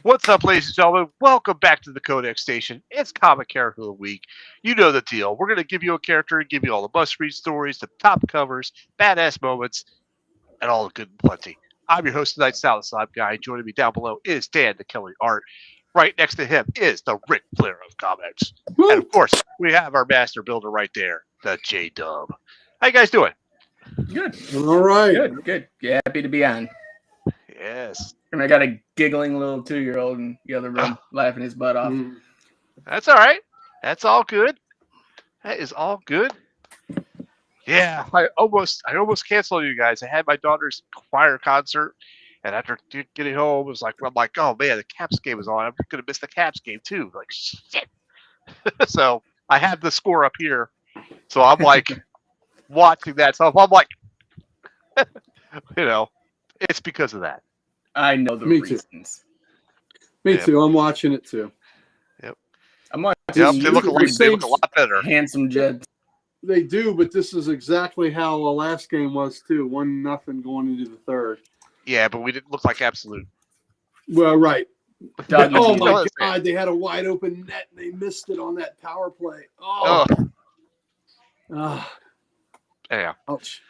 What's up, ladies and gentlemen? Welcome back to the Codex Station. It's Comic Character of the Week. You know the deal. We're going to give you a character, give you all the must-read stories, the top covers, badass moments, and all the good and plenty. I'm your host tonight, Salad Slime Guy. Joining me down below is Dan the Kelly Art. Right next to him is the Ric Flair of comics. And of course, we have our master builder right there, the J-Dub. How you guys doing? Good. All right. Good. Yeah, happy to be on. Yes. And I got a giggling little 2-year-old in the other room laughing his butt off. That's all right. That's all good. That is all good. Yeah, I almost canceled you guys. I had my daughter's choir concert, and after getting home, I'm like, oh man, the Caps game is on. I'm gonna miss the Caps game too. Like shit. So I have the score up here, so I'm like watching that. So I'm like, it's because of that. I know the reasons. Me too. I'm watching it too. Yep. I'm watching. Yep. They look a lot better. Handsome Jets. They do, but this is exactly how the last game was too. 1-0 going into the third. Yeah, but we didn't look like absolute. Well, right. Doggy Oh Doo. my God! They had a wide open net and they missed it on that power play. Oh. Yeah. Ouch.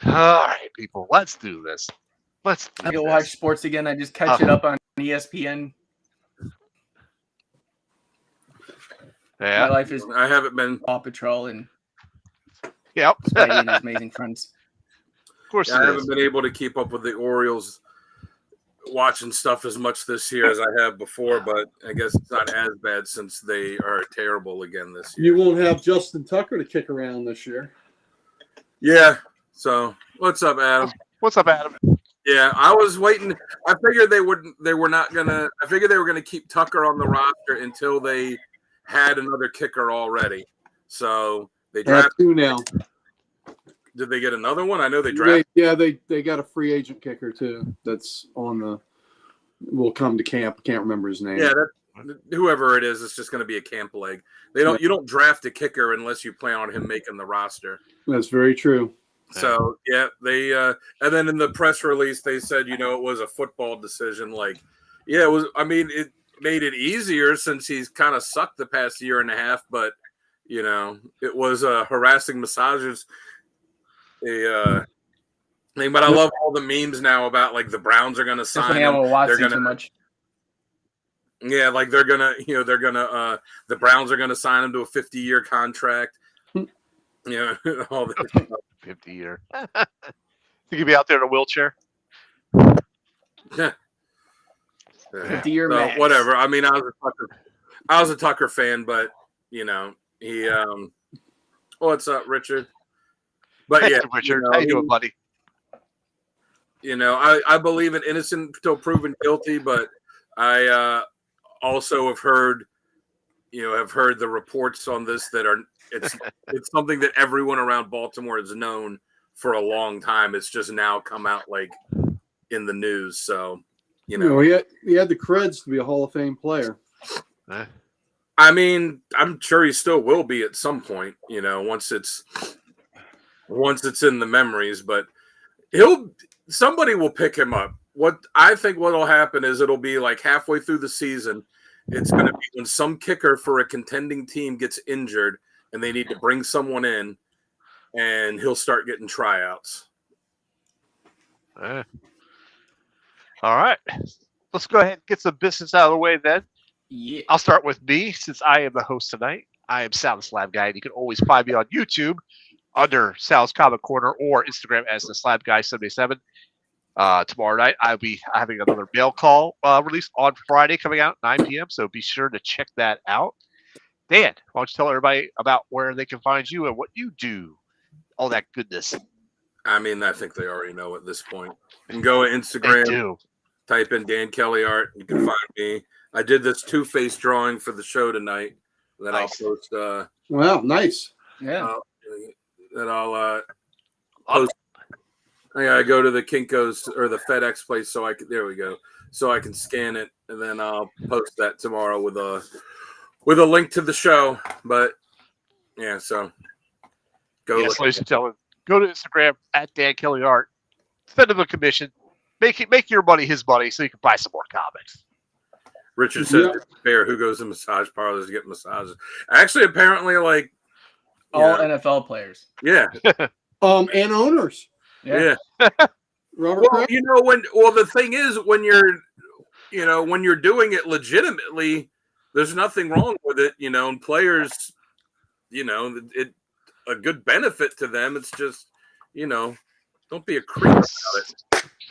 All right, people. Let's do this. I go watch sports again. I just catch it up on ESPN. Yeah. My life is I haven't been. Paw Patrol and Yep. Spidey and his amazing friends. Of course, I haven't been able to keep up with the Orioles watching stuff as much this year as I have before, but I guess it's not as bad since they are terrible again this year. You won't have Justin Tucker to kick around this year. Yeah. So what's up, Adam? What's up, Adam? Yeah, I was waiting. I figured they were gonna keep Tucker on the roster until they had another kicker already. So they drafted two now. Did they get another one? I know they drafted. They got a free agent kicker too. That's on the. Will come to camp. I can't remember his name. Yeah, whoever it is, it's just going to be a camp leg. You don't draft a kicker unless you plan on him making the roster. That's very true. So yeah, they and then in the press release they said, it was a football decision. Like, yeah, it was. I mean, it made it easier since he's kind of sucked the past year and a half. But it was harassing massages. Thing, but I love all the memes now about like the Browns are going to sign him. They're going to much. Yeah, like they're gonna the Browns are gonna sign him to a 50-year contract. All this stuff. 50-year. You could be out there in a wheelchair. Yeah. 50-year max. Whatever. I mean, I was a Tucker fan, but he what's up, Richard? But yeah, Richard, how you doing, buddy? I believe in innocent until proven guilty, but I also have heard the reports on this that are it's something that everyone around Baltimore has known for a long time. It's just now come out like in the news. So, he had the creds to be a Hall of Fame player. I mean, I'm sure he still will be at some point, once it's in the memories, but somebody will pick him up. What I think what'll happen is it'll be like halfway through the season. It's going to be when some kicker for a contending team gets injured and they need to bring someone in, and he'll start getting tryouts. All right. Let's go ahead and get some business out of the way then. Yeah. I'll start with me since I am the host tonight. I am Sal the Slab Guy, and you can always find me on YouTube under Sal's Comic Corner or Instagram as the Slab Guy 77. Tomorrow night, I'll be having another mail call released on Friday coming out at 9 p.m. So be sure to check that out. Dan, why don't you tell everybody about where they can find you and what you do? All that goodness. I mean, I think they already know at this point. You can go to Instagram, type in Dan Kelly Art. You can find me. I did this Two-Face drawing for the show tonight that I'll post. Wow, nice. Yeah. That I'll post. I gotta go to the Kinko's or the FedEx place so I can. There we go. So I can scan it and then I'll post that tomorrow with a link to the show. But yeah, so go. Yes, ladies and gentlemen, go to Instagram at Dan Kelly Art. Send him a commission. Make your money his money so you can buy some more comics. Richard says, Yeah. it's fair. Who goes to massage parlors to get massages? Actually, apparently, like, All NFL players. yeah. And owners. Yeah. Robert Well, Kraft. the thing is, when you're doing it legitimately, there's nothing wrong with it, and players, it a good benefit to them. It's just, don't be a creep about it.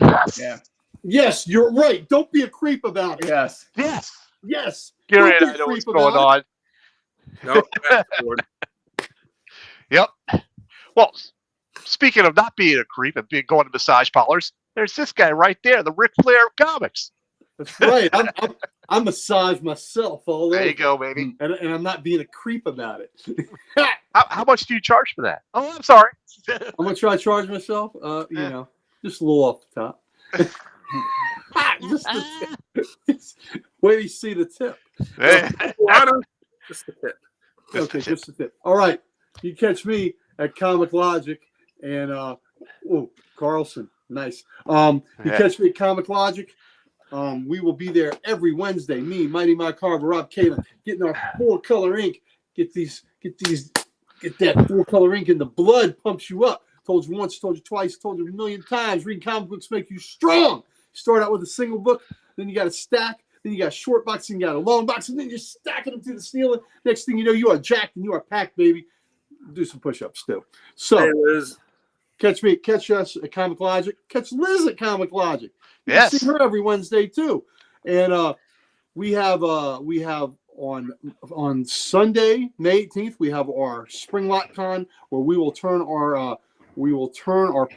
Yes. Yeah. Yes, you're right. Don't be a creep about it. Yes. Yes. Yes. Gary Don't and be I a know what's creep going about on. No, fast forward. Yep. Well, speaking of not being a creep and going to massage parlors, there's this guy right there, the Ric Flair of comics. That's right. I massage myself all over. There you go, baby. And I'm not being a creep about it. How much do you charge for that? Oh, I'm sorry. How much do I charge myself? Just a little off the top. Just the tip. Wait till you see the tip. Just a tip. Okay, just a tip. All right. You catch me at Comic Logic and Carlson. Nice. You catch me at Comic Logic. We will be there every Wednesday. Me, Mighty Mike Harvey, Rob Kaler, getting our 4-color ink. Get that 4-color ink in the blood, pumps you up. Told you once, told you twice, told you a million times. Reading comic books make you strong. Start out with a single book, then you got a stack, then you got a short box, and you got a long box, and then you're stacking them to the ceiling. Next thing you know, you are jacked and you are packed, baby. Do some push-ups too. So Hey, Liz. catch us at Comic Logic. Catch Liz at Comic Logic. You Yes. can see her every Wednesday too. And we have on Sunday, May 18th, we have our Spring Lot Con where we will turn our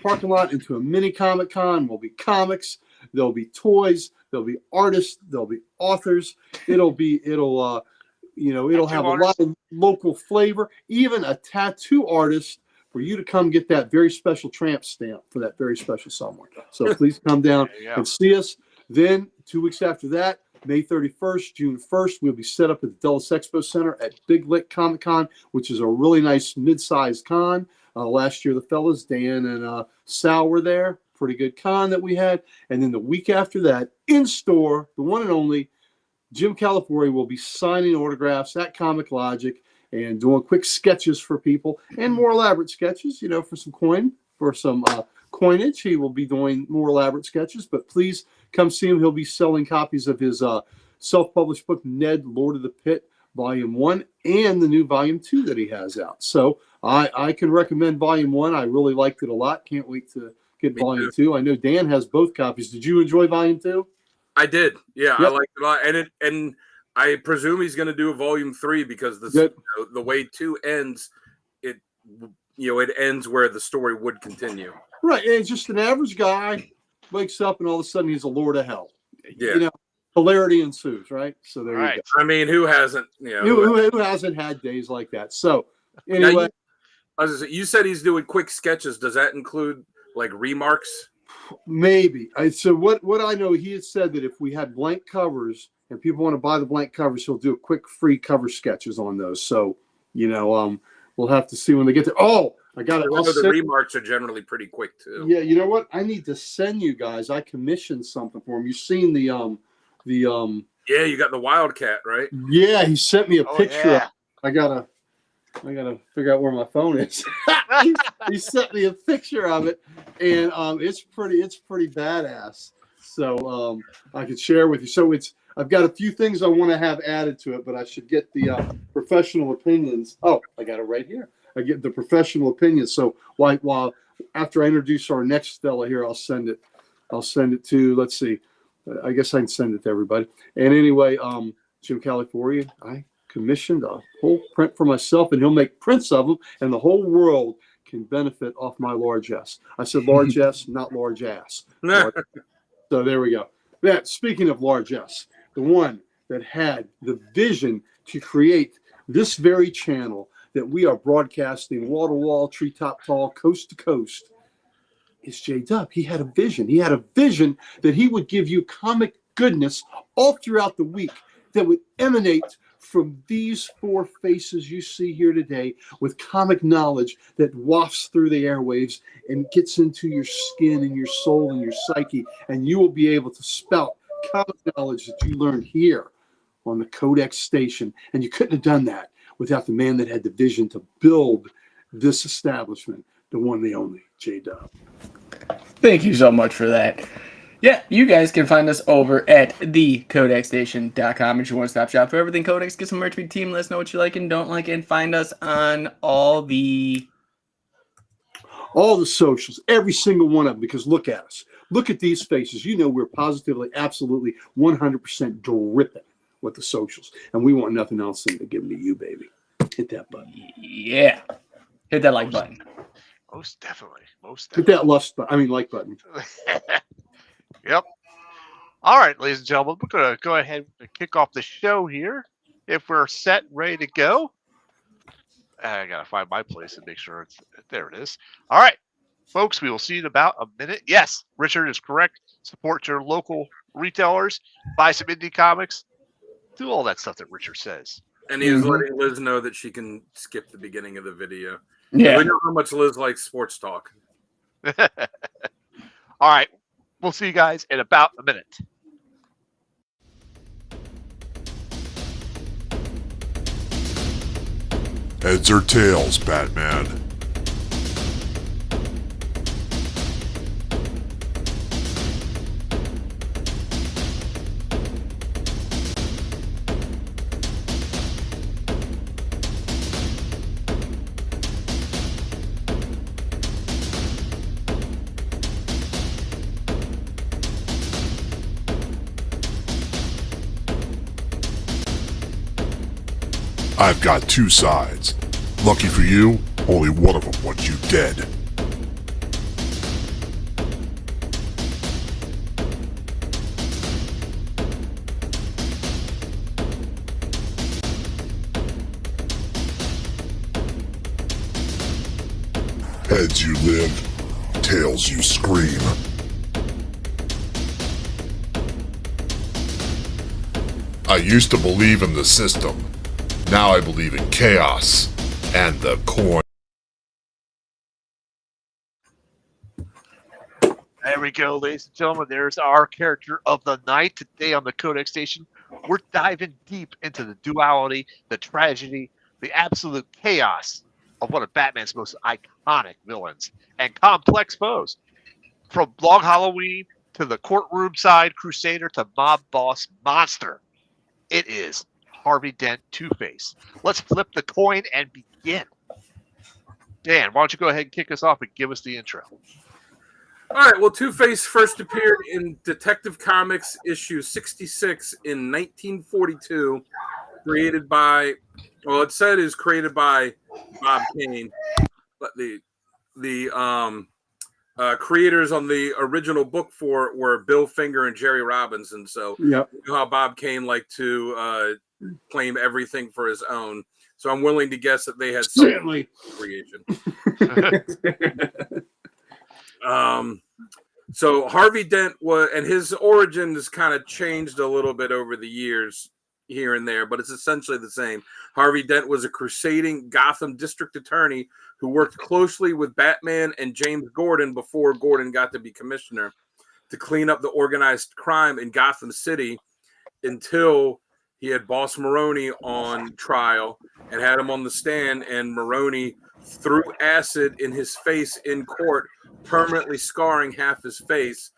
parking lot into a mini Comic Con. There'll be comics, there'll be toys, there'll be artists, there'll be authors. It'll have a lot of local flavor, even a tattoo artist for you to come get that very special tramp stamp for that very special someone. So please come down and see us. Then 2 weeks after that, May 31st, June 1st, we'll be set up at the Dulles Expo Center at Big Lick Comic Con, which is a really nice mid-sized con. Last year, the fellas, Dan and Sal, were there. Pretty good con that we had. And then the week after that, in store, the one and only, Jim California will be signing autographs at Comic Logic and doing quick sketches for people and more elaborate sketches, for some coinage. He will be doing more elaborate sketches, but please come see him. He'll be selling copies of his self-published book, Ned, Lord of the Pit, Volume 1, and the new Volume 2 that he has out. So I can recommend Volume 1. I really liked it a lot. Can't wait to get Volume 2. I know Dan has both copies. Did you enjoy Volume 2? I did. Yeah, Yep. I liked it a lot. And I presume he's going to do a Volume 3 because the way 2 ends, it ends where the story would continue. Right. And it's just an average guy wakes up and all of a sudden he's a lord of hell. Yeah. Hilarity ensues, right? So there you go. I mean, who hasn't? Who hasn't had days like that? So anyway, you said he's doing quick sketches. Does that include like remarks? maybe. So what I know, he had said that if we had blank covers and people want to buy the blank covers, he'll do quick free cover sketches on those. So we'll have to see when they get there. Oh, I got it. The remarks are generally pretty quick too. Yeah, you know what? I need to send you guys. I commissioned something for him. You've seen the Yeah, you got the Wildcat, right? Yeah, he sent me a picture. Yeah. I gotta figure out where my phone is. he sent me a picture of it, and it's pretty badass. So I could share with you. So I've got a few things I want to have added to it, but I should get the professional opinions. Oh, I got it right here. I get the professional opinions. So while after I introduce our next fella here, I'll send it to, let's see. I guess I can send it to everybody. And anyway, Jim California, I commissioned a whole print for myself, and he'll make prints of them, and the whole world can benefit off my largesse. I said largesse, not large ass. So there we go. Speaking of largesse, the one that had the vision to create this very channel that we are broadcasting wall to wall, treetop tall, coast to coast, is J-Dub. He had a vision. He had a vision that he would give you comic goodness all throughout the week that would emanate from these four faces you see here today, with comic knowledge that wafts through the airwaves and gets into your skin and your soul and your psyche, and you will be able to spout comic knowledge that you learned here on the Codex station. And you couldn't have done that without the man that had the vision to build this establishment, the one, the only, J-Dub. Thank you so much for that. Yeah, you guys can find us over at thecodexstation.com. It's your one-stop shop for everything Codex. Get some merch with team. Let us know what you like and don't like, and find us on all the socials, every single one of them, because look at us. Look at these faces. You know we're positively, absolutely, 100% dripping with the socials. And we want nothing else than to give them to you, baby. Hit that button. Yeah. Hit that like button. Most definitely. Hit that like button. Yep. All right, ladies and gentlemen, we're going to go ahead and kick off the show here. If we're set, ready to go. I got to find my place and make sure it's there. It is. All right, folks, we will see you in about a minute. Yes, Richard is correct. Support your local retailers. Buy some indie comics. Do all that stuff that Richard says. And he was letting Liz know that she can skip the beginning of the video. Yeah. We know how much Liz likes sports talk. All right. We'll see you guys in about a minute. Heads or tails, Batman? I've got two sides. Lucky for you, only one of them wants you dead. Heads you live, tails you scream. I used to believe in the system. Now I believe in chaos and the coin. There we go, ladies and gentlemen. There's our character of the night today on the Codex Station. We're diving deep into the duality, the tragedy, the absolute chaos of one of Batman's most iconic villains and complex foes. From Long Halloween to the courtroom side crusader to mob boss monster, it is Harvey Dent, Two-Face. Let's flip the coin and begin. Dan, why don't you go ahead and kick us off and give us the intro? All right. Well, Two-Face first appeared in Detective Comics issue 66 in 1942, created by, well, it said is created by Bob Kane, but the creators on the original book for it were Bill Finger and Jerry Robinson. So Yep. you know how Bob Kane liked to claim everything for his own. So I'm willing to guess that they had some Certainly. creation. So Harvey Dent was, and his origin has kind of changed a little bit over the years here and there, but it's essentially the same. Harvey Dent was a crusading Gotham district attorney who worked closely with Batman and James Gordon before Gordon got to be commissioner to clean up the organized crime in Gotham City until he had Boss Maroney on trial and had him on the stand, and Maroney threw acid in his face in court, permanently scarring half his face.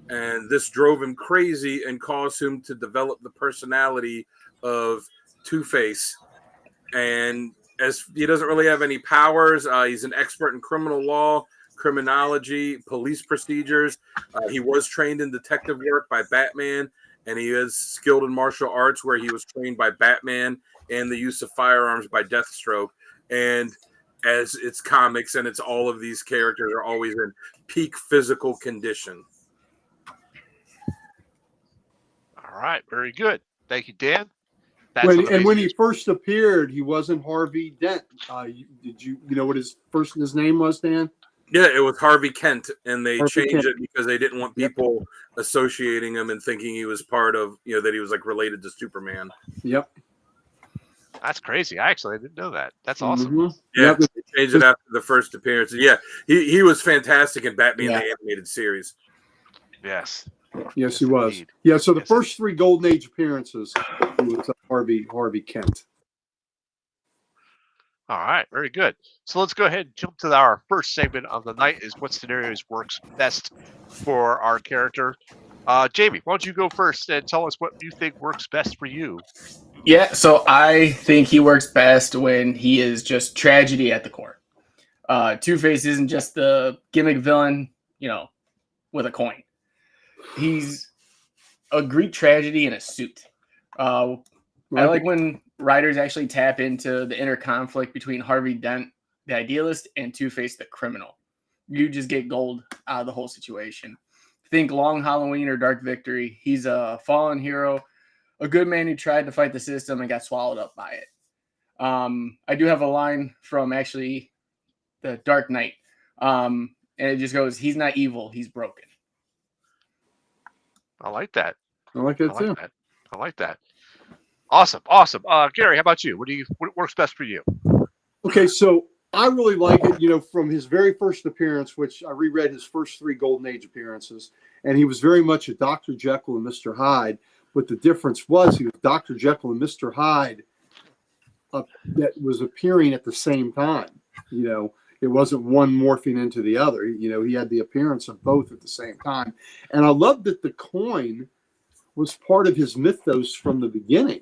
And this drove him crazy and caused him to develop the personality of Two-Face. And as he doesn't really have any powers, he's an expert in criminal law, criminology, police procedures. He was trained in detective work by Batman, and he is skilled in martial arts where he was trained by Batman and the use of firearms by Deathstroke. And as it's comics and it's all of these characters are always in peak physical condition. All right, very good. Thank you, Dan. When he first appeared, he wasn't Harvey Dent. Did you know what his name was, Dan? Yeah, it was Harvey Kent, and they Harvey changed Kent. it because they didn't want people associating him and thinking he was part of, that he was like related to Superman. Yep. That's crazy. I didn't know that. That's awesome. Mhm. Yeah, Yep. they changed it after the first appearance. Yeah, he was fantastic in Batman the Animated Series. Yes. Yes, he was. indeed. Yeah. So the Yes, first 3 Golden Age appearances, he was Harvey Kent. All right, very good. So let's go ahead and jump to our first segment of the night. Is what scenarios works best for our character? Jamie, why don't you go first and tell us what you think works best for you? Yeah, so I think he works best when he is just tragedy at the core. Two-Face isn't just the gimmick villain, with a coin. He's a Greek tragedy in a suit. I like when writers actually tap into the inner conflict between Harvey Dent, the idealist, and Two-Face, the criminal. You just get gold out of the whole situation. Think Long Halloween or Dark Victory. He's a fallen hero, a good man who tried to fight the system and got swallowed up by it. I do have a line from actually the Dark Knight, and it just goes, "He's not evil, he's broken." I like that. I like I that like too. that. I like that. Awesome, awesome. Gary, how about you? What works best for you? Okay, so I really like it, from his very first appearance, which I reread his first 3 Golden Age appearances, and he was very much a Dr. Jekyll and Mr. Hyde, but the difference was he was Dr. Jekyll and Mr. Hyde that was appearing at the same time. It wasn't one morphing into the other. He had the appearance of both at the same time. And I love that the coin was part of his mythos from the beginning.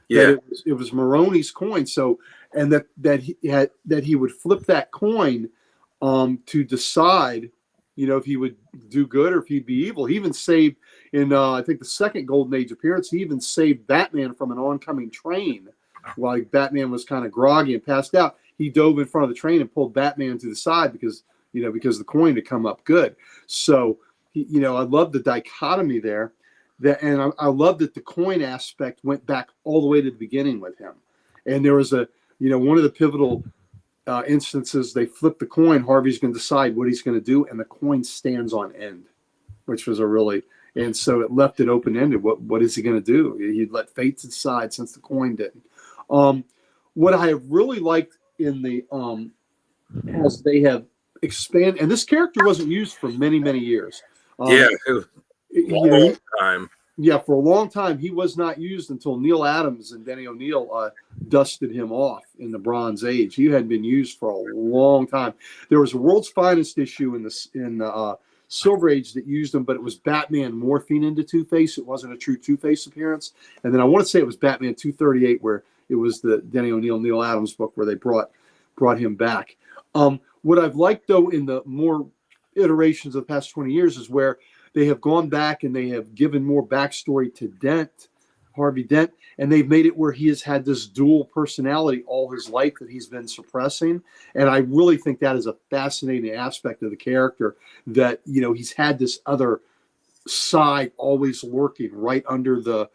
Yeah. That it was Moroni's coin. So, and that he would flip that coin to decide, if he would do good or if he'd be evil. He even saved in I think the second Golden Age appearance. He even saved Batman from an oncoming train while Batman was kind of groggy and passed out. He dove in front of the train and pulled Batman to the side because the coin had come up good. So, I love the dichotomy there. And I love that the coin aspect went back all the way to the beginning with him. And there was one of the pivotal instances, they flip the coin. Harvey's going to decide what he's going to do, and the coin stands on end, which was and so it left it open ended. What is he going to do? He'd let fate decide since the coin didn't. What I have really liked in the as they have expanded, and this character wasn't used for many, many years. Long time. Yeah, for a long time he was not used until Neil Adams and Denny O'Neil dusted him off in the Bronze Age. He had been used for a long time. There was a World's Finest issue in the Silver Age that used him, but it was Batman morphing into Two-Face. It wasn't a true Two-Face appearance. And then I want to say it was Batman 238 where it was the Denny O'Neil, Neil Adams book where they brought him back. What I've liked though in the more iterations of the past 20 years is where they have gone back and they have given more backstory to Harvey Dent, and they've made it where he has had this dual personality all his life that he's been suppressing. And I really think that is a fascinating aspect of the character, that, he's had this other side always lurking right under the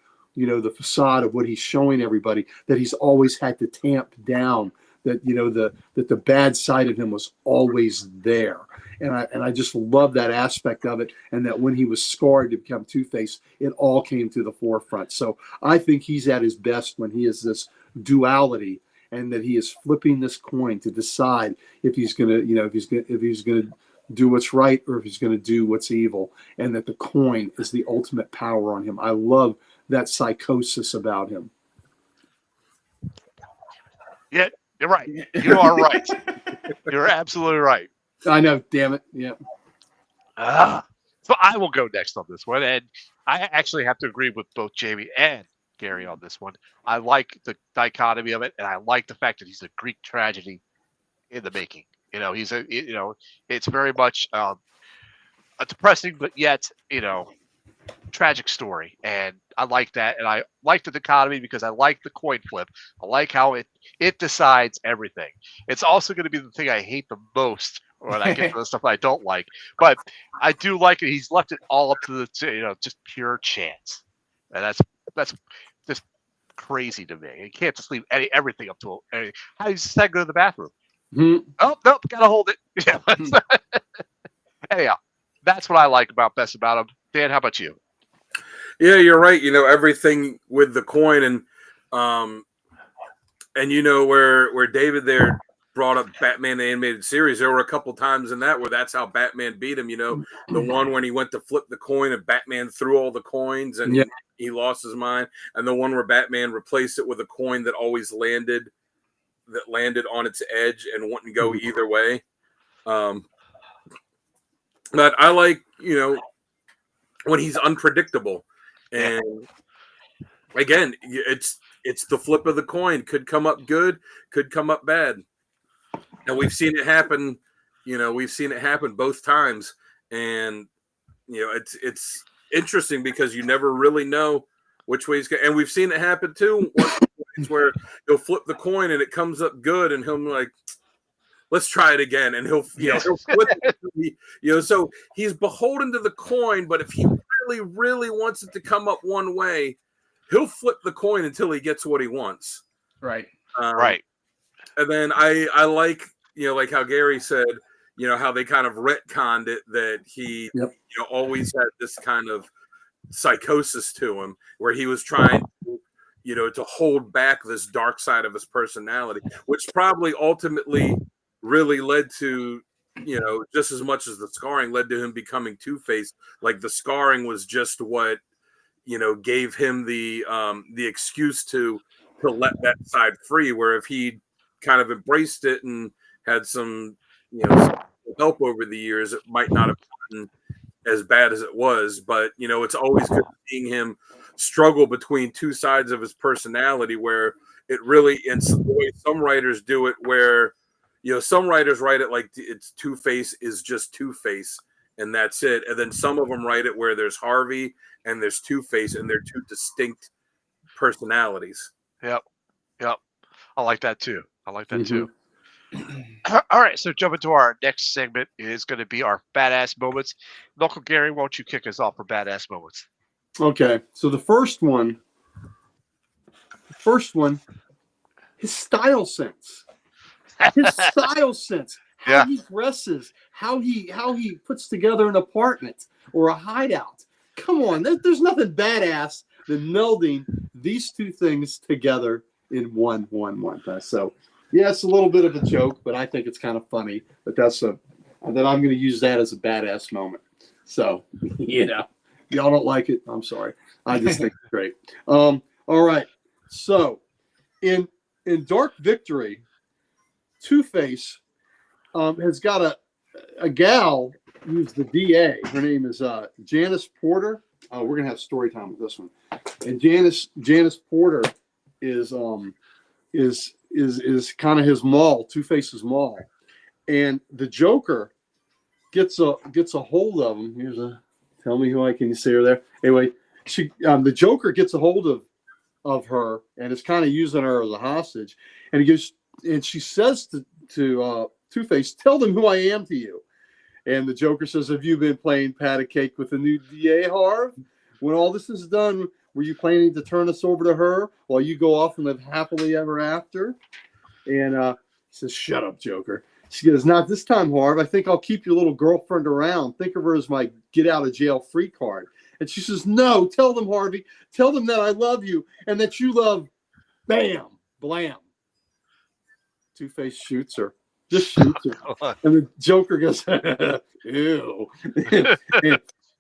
facade of what he's showing everybody, that he's always had to tamp down, that, that the bad side of him was always there. And I just love that aspect of it. And that when he was scarred to become Two-Face, it all came to the forefront. So I think he's at his best when he is this duality, and that he is flipping this coin to decide if he's going to, if he's going to do what's right or if he's going to do what's evil, and that the coin is the ultimate power on him. I love that psychosis about him. Yeah, you're right. You are right. You're absolutely right. I know, damn it. Yeah. So I will go next on this one. And I actually have to agree with both Jamie and Gary on this one. I like the dichotomy of it, and I like the fact that he's a Greek tragedy in the making. It's very much a depressing, but yet, tragic story. And I like that. And I like the dichotomy because I like the coin flip. I like how it decides everything. It's also going to be the thing I hate the most when I get to the stuff I don't like. But I do like it. He's left it all up to the, just pure chance. And that's just crazy to me. You can't just leave everything up to how does that go to the bathroom? Mm-hmm. Oh, nope, gotta hold it. Yeah. Anyhow, that's what I like best about him. Dan, how about you? Yeah, you're right. Everything with the coin, and where David there brought up Batman the Animated Series, there were a couple times in that where that's how Batman beat him. The one when he went to flip the coin and Batman threw all the coins and he lost his mind, and the one where Batman replaced it with a coin that always landed on its edge and wouldn't go either way. But I like, when he's unpredictable, and again, it's the flip of the coin. Could come up good, could come up bad. And we've seen it happen, both times. And, it's interesting because you never really know which way he's going. And we've seen it happen too, where he'll flip the coin and it comes up good and he'll be like, let's try it again. And he'll flip it, so he's beholden to the coin, but if he really, really wants it to come up one way, he'll flip the coin until he gets what he wants. Right. Right. And then I like, like how Gary said, how they kind of retconned it, that he, always had this kind of psychosis to him where he was trying to hold back this dark side of his personality, which probably ultimately really led to, just as much as the scarring led to him becoming Two-Face. Like the scarring was just what, gave him the excuse to let that side free, where if he kind of embraced it and had some, some help over the years, it might not have gotten as bad as it was. But, it's always good seeing him struggle between two sides of his personality, where it really, and the way some writers do it, where, some writers write it like it's Two-Face is just Two-Face and that's it. And then some of them write it where there's Harvey and there's Two-Face and they're two distinct personalities. Yep. I like that too. All right, so jumping to our next segment is going to be our badass moments. Uncle Gary, won't you kick us off for badass moments? Okay, so the first one, his style sense. How he dresses, how he puts together an apartment or a hideout. Come on, there's nothing badass than melding these two things together in one. So yeah, it's a little bit of a joke, but I think it's kind of funny. But then I'm going to use that as a badass moment. So y'all don't like it. I'm sorry. I just think it's great. All right. So in Dark Victory, Two-Face has got a gal who's the DA. Her name is Janice Porter. We're gonna have story time with this one. And Janice Porter is kind of his maul, Two-Face's maul. And the Joker gets a hold of him. Tell me who I can see her there. Anyway, the Joker gets a hold of her and is kind of using her as a hostage. And she says to Two-Face, "Tell them who I am to you." And the Joker says, "Have you been playing pat a cake with the new DA, Harv? When all this is done, were you planning to turn us over to her while you go off and live happily ever after?" And he says, "Shut up, Joker." She goes, "Not this time, Harv. I think I'll keep your little girlfriend around. Think of her as my get out of jail free card." And she says, "No, tell them, Harvey. Tell them that I love you and that you love bam, blam." Two-Face shoots her. Just shoots her. And the Joker goes, "Ew."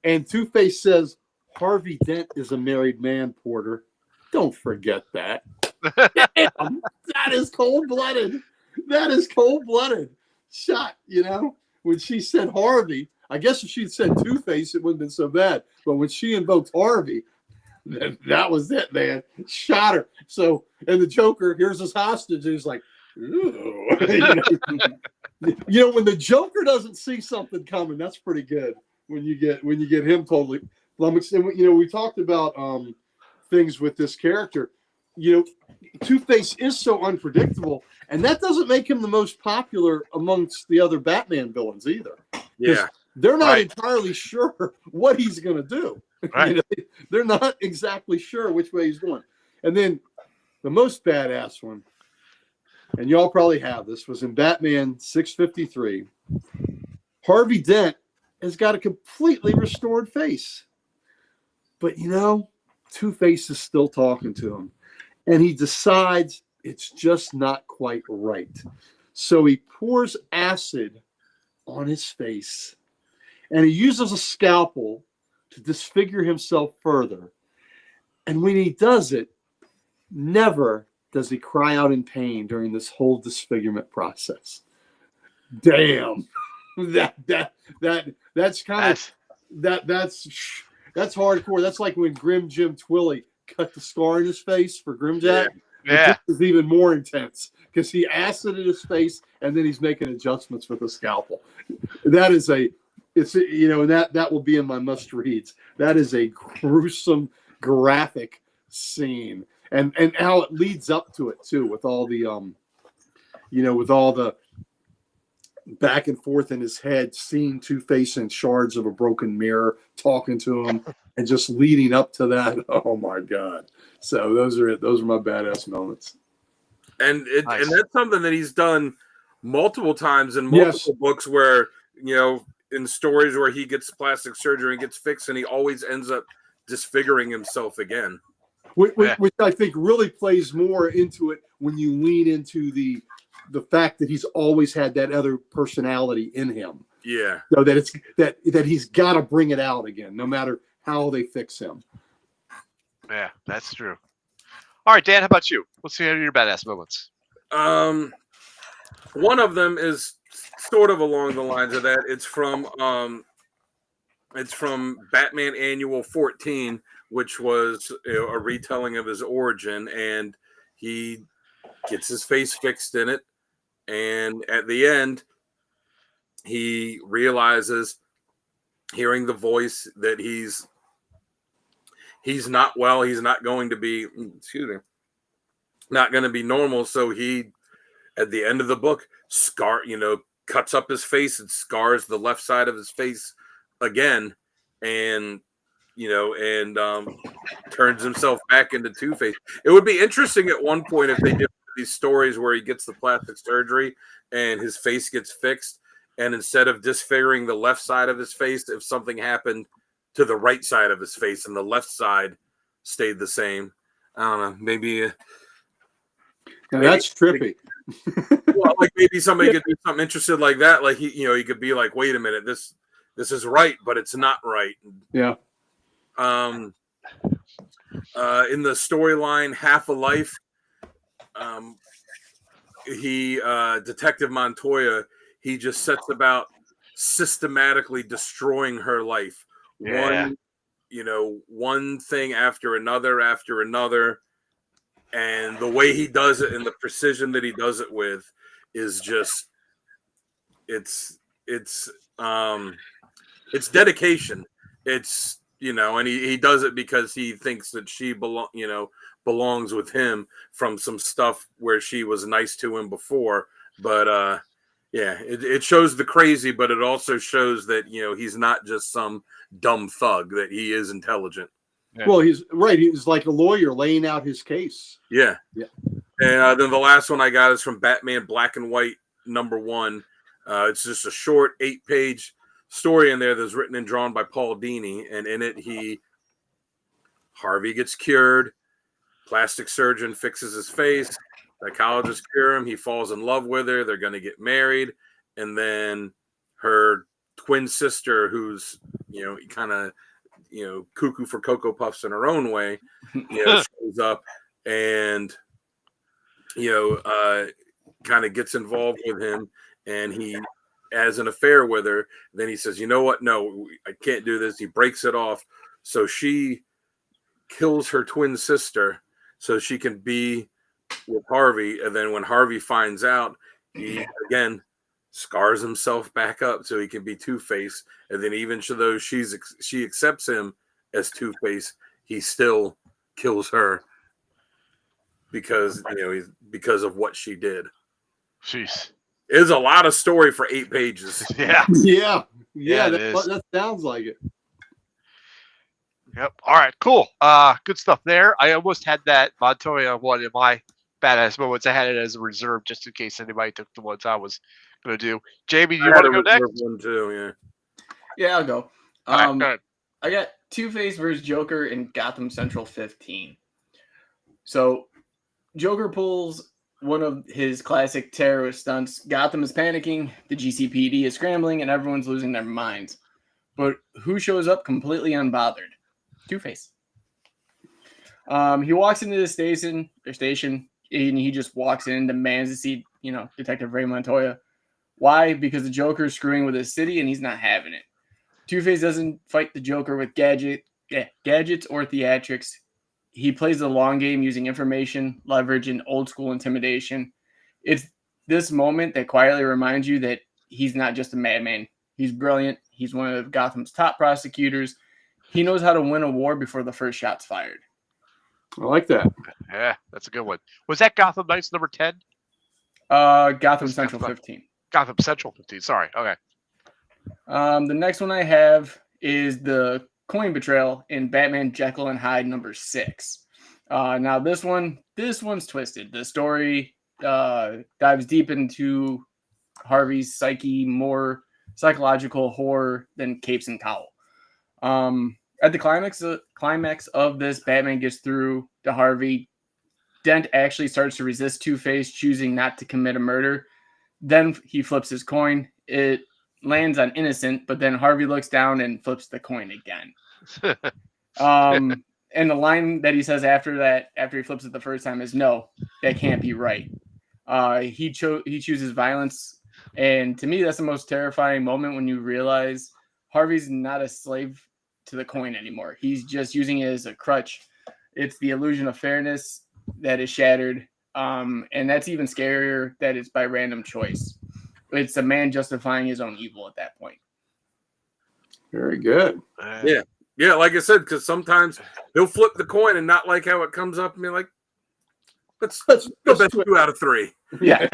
and Two-Face says, "Harvey Dent is a married man, Porter. Don't forget that." Damn, that is cold-blooded. Shot, when she said Harvey, I guess if she'd said Two-Face, it wouldn't have been so bad. But when she invoked Harvey, that was it, man. Shot her. So, and the Joker, here's his hostage, and he's like, "Ooh." When the Joker doesn't see something coming, that's pretty good. When you get him totally flummoxed. And we talked about things with this character. Two-Face is so unpredictable, and that doesn't make him the most popular amongst the other Batman villains either. Yeah. They're not entirely sure what he's going to do. Right. They're not exactly sure which way he's going. And then the most badass one, and y'all probably have this, was in Batman 653. Harvey Dent has got a completely restored face. But, Two-Face is still talking to him. And he decides it's just not quite right. So he pours acid on his face, and he uses a scalpel to disfigure himself further. And when he does it, never does he cry out in pain during this whole disfigurement process. Damn. That's kind of that's hardcore. That's like when Grim Jim Twilly cut the scar in his face for Grimjack. Yeah. This is even more intense because he acided his face and then he's making adjustments with a scalpel. That is that will be in my must reads. That is a gruesome, graphic scene, and how it leads up to it too, with all the with all the back and forth in his head, seeing Two-Face in shards of a broken mirror, talking to him, and just leading up to that. Oh my God! So those are my badass moments. And Nice. and that's something that he's done multiple times in multiple books, where in stories where he gets plastic surgery and gets fixed, and he always ends up disfiguring himself again. Which I think really plays more into it when you lean into the fact that he's always had that other personality in him. Yeah. So that it's that he's got to bring it out again, no matter how they fix him. Yeah, that's true. All right, Dan, how about you? Let's see your badass moments. One of them is sort of along the lines of that. It's from Batman Annual 14, which was a retelling of his origin, and he gets his face fixed in it, and at the end he realizes, hearing the voice, that he's not well. He's not going to be not going to be normal. So he, at the end of the book, cuts up his face and scars the left side of his face again, and turns himself back into Two-Face. It would be interesting at one point if they did these stories where he gets the plastic surgery and his face gets fixed, and instead of disfiguring the left side of his face, if something happened to the right side of his face and the left side stayed the same. I don't know, maybe that's trippy. Well, like maybe somebody could do something interesting like that. Like he could be like, wait a minute, this is right, but it's not right. Yeah. In the storyline Half a Life, Detective Montoya, he just sets about systematically destroying her life. Yeah. One thing after another. And the way he does it and the precision that he does it with is just, it's dedication. It's, and he does it because he thinks that she belongs with him from some stuff where she was nice to him before. But it shows the crazy, but it also shows that he's not just some dumb thug, that he is intelligent. Yeah. Well, he's right. He's like a lawyer laying out his case. Yeah. Yeah. And then the last one I got is from Batman Black and White #1. It's just a short 8-page story in there that's written and drawn by Paul Dini, and in it Harvey gets cured, plastic surgeon fixes his face, psychologist cure him, he falls in love with her, they're going to get married, and then her twin sister, who's kind of cuckoo for Cocoa Puffs in her own way, shows up and kind of gets involved with him, and he has an affair with her. Then he says, you know what? No, I can't do this. He breaks it off. So she kills her twin sister so she can be with Harvey. And then when Harvey finds out, he again scars himself back up so he can be Two-Face. And then even though she accepts him as Two-Face, he still kills her because because of what she did. Jeez. It is a lot of story for 8 pages. Yeah. Yeah. It is. That sounds like it. Yep. All right. Cool. Good stuff there. I almost had that Montoya one in my badass moments. I had it as a reserve just in case anybody took the ones I was going to do. Jamie, you want to go next? One too, yeah. Yeah, I'll go. All right, go ahead. I got Two-Face versus Joker in Gotham Central 15. So Joker pulls one of his classic terrorist stunts. Gotham is panicking, the GCPD is scrambling, and everyone's losing their minds. But who shows up completely unbothered? Two-Face. He walks into the station, and he just walks in, demands to see, Detective Ray Montoya. Why? Because the Joker's screwing with his city, and he's not having it. Two-Face doesn't fight the Joker with gadgets or theatrics. He plays the long game using information, leverage, and old school intimidation. It's this moment that quietly reminds you that he's not just a madman. He's brilliant. He's one of Gotham's top prosecutors. He knows how to win a war before the first shot's fired. I like that. Yeah, that's a good one. Was that Gotham Knights number 10? Gotham Central 15. Gotham Central 15. Sorry. Okay. The next one I have is the coin betrayal in Batman Jekyll and Hyde number 6. Now this one's twisted. The story dives deep into Harvey's psyche, more psychological horror than capes and cowl. At the climax of this, Batman gets through to Harvey. Dent actually starts to resist Two-Face, choosing not to commit a murder. Then he flips his coin. It lands on innocent, but then Harvey looks down and flips the coin again. And the line that he says after he flips it the first time is, "No, that can't be right." He chooses violence, and to me, that's the most terrifying moment when you realize Harvey's not a slave to the coin anymore. He's just using it as a crutch. It's the illusion of fairness that is shattered, and that's even scarier that it's by random choice. It's a man justifying his own evil at that point. Very good. Yeah, like I said, because sometimes he'll flip the coin and not like how it comes up and be like, let's go bet 2 out of 3. Yeah.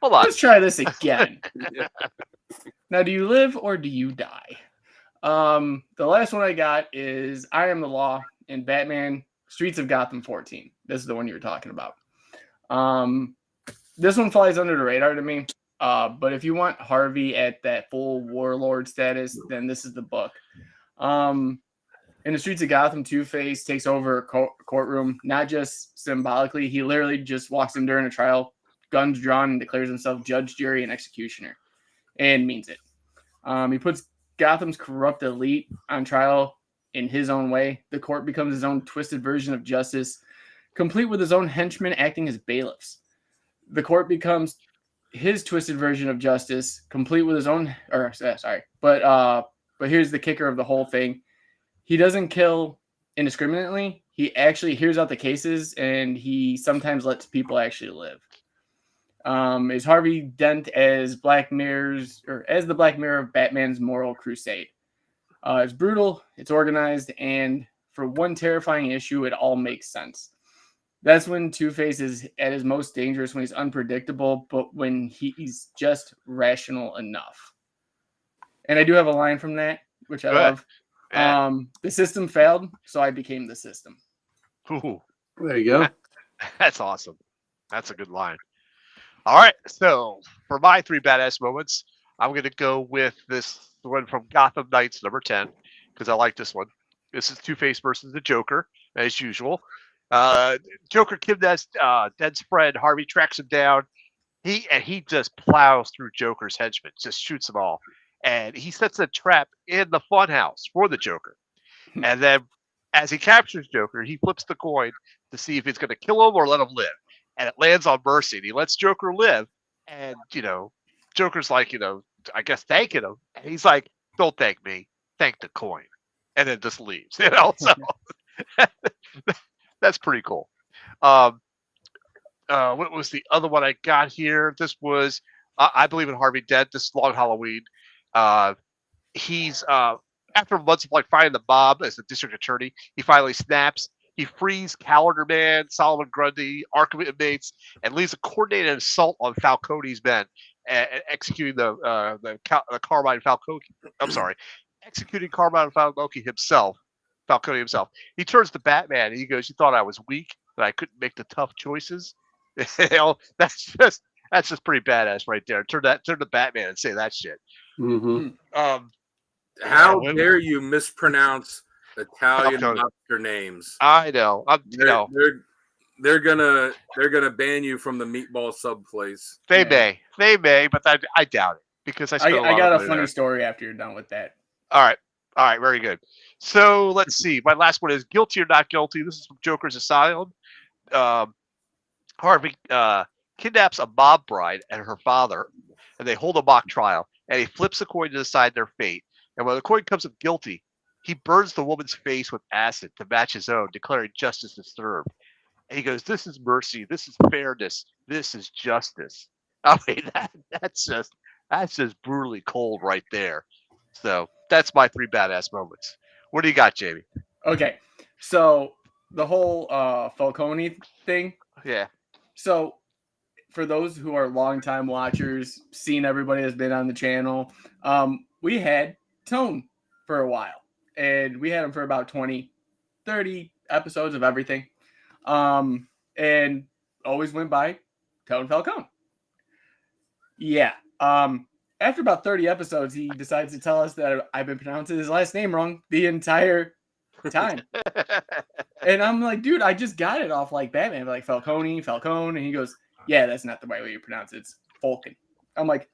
Hold on. Let's try this again. Now, do you live or do you die? The last one I got is I Am the Law in Batman Streets of Gotham 14. This is the one you were talking about. This one flies under the radar to me. But if you want Harvey at that full warlord status, then this is the book. In the Streets of Gotham, Two-Face takes over a courtroom, not just symbolically. He literally just walks in during a trial, guns drawn, and declares himself judge, jury, and executioner, and means it. He puts Gotham's corrupt elite on trial in his own way. The court becomes his own twisted version of justice, complete with his own henchmen acting as bailiffs. The court becomes his twisted version of justice, complete with his own. But here's the kicker of the whole thing: he doesn't kill indiscriminately. He actually hears out the cases, and he sometimes lets people actually live. Is Harvey Dent as the Black Mirror of Batman's moral crusade? It's brutal, it's organized, and for one terrifying issue, it all makes sense. That's when Two-Face is at his most dangerous, when he's unpredictable, but when he's just rational enough. And I do have a line from that, which I love. Yeah. The system failed, so I became the system. Ooh, There you go. that's awesome. That's a good line. All right, so for my 3 badass moments, I'm going to go with this one from Gotham Knights number 10, because I like this one. This is Two-Face versus the Joker, as usual. Joker kidnaps Dent's friend. Harvey tracks him down. He just plows through Joker's henchmen, just shoots them all. And he sets a trap in the funhouse for the Joker. And then as he captures Joker, he flips the coin to see if he's going to kill him or let him live. And it lands on mercy. And he lets Joker live. And, Joker's like, I guess thanking him. And he's like, don't thank me. Thank the coin. And then just leaves. So that's pretty cool. What was the other one I got here? This was, I believe in Harvey Dent. This is Long Halloween. He's after months of fighting the mob as a district attorney, he finally snaps. He frees Calendar Man, Solomon Grundy, Arkham inmates, and leads a coordinated assault on Falcone's men, executing the Carmine Falcone. I'm sorry, executing Carmine Falcone himself. Falcone himself. He turns to Batman and he goes, "You thought I was weak, that I couldn't make the tough choices?" That's just pretty badass right there. Turn to Batman and say that shit. Mm-hmm. How dare you mispronounce Italian mobster names? I know. they're gonna ban you from the meatball sub place. They may, but I doubt it because I spent a lot I got of a money funny there. story after you're done with that. All right, very good. So let's see. My last one is guilty or not guilty. This is from Joker's Asylum. Um, Harvey kidnaps a mob bride and her father, and they hold a mock trial. And he flips a coin to decide their fate. And when the coin comes up guilty, he burns the woman's face with acid to match his own, declaring justice is served. And he goes, "This is mercy. This is fairness. This is justice." I mean, that's just brutally cold right there. So that's my 3 badass moments. What do you got, Jamie? Okay, so the whole Falcone thing. Yeah. So for those who are longtime watchers, seen everybody that's been on the channel, we had Tone for a while, and we had him for about 20, 30 episodes of everything, and always went by Tone Falcone. Yeah. After about 30 episodes, he decides to tell us that I've been pronouncing his last name wrong the entire time. And I'm like, dude, I just got it off like Batman, like Falcone. And he goes, yeah, that's not the right way you pronounce it. It's Falcon. I'm like,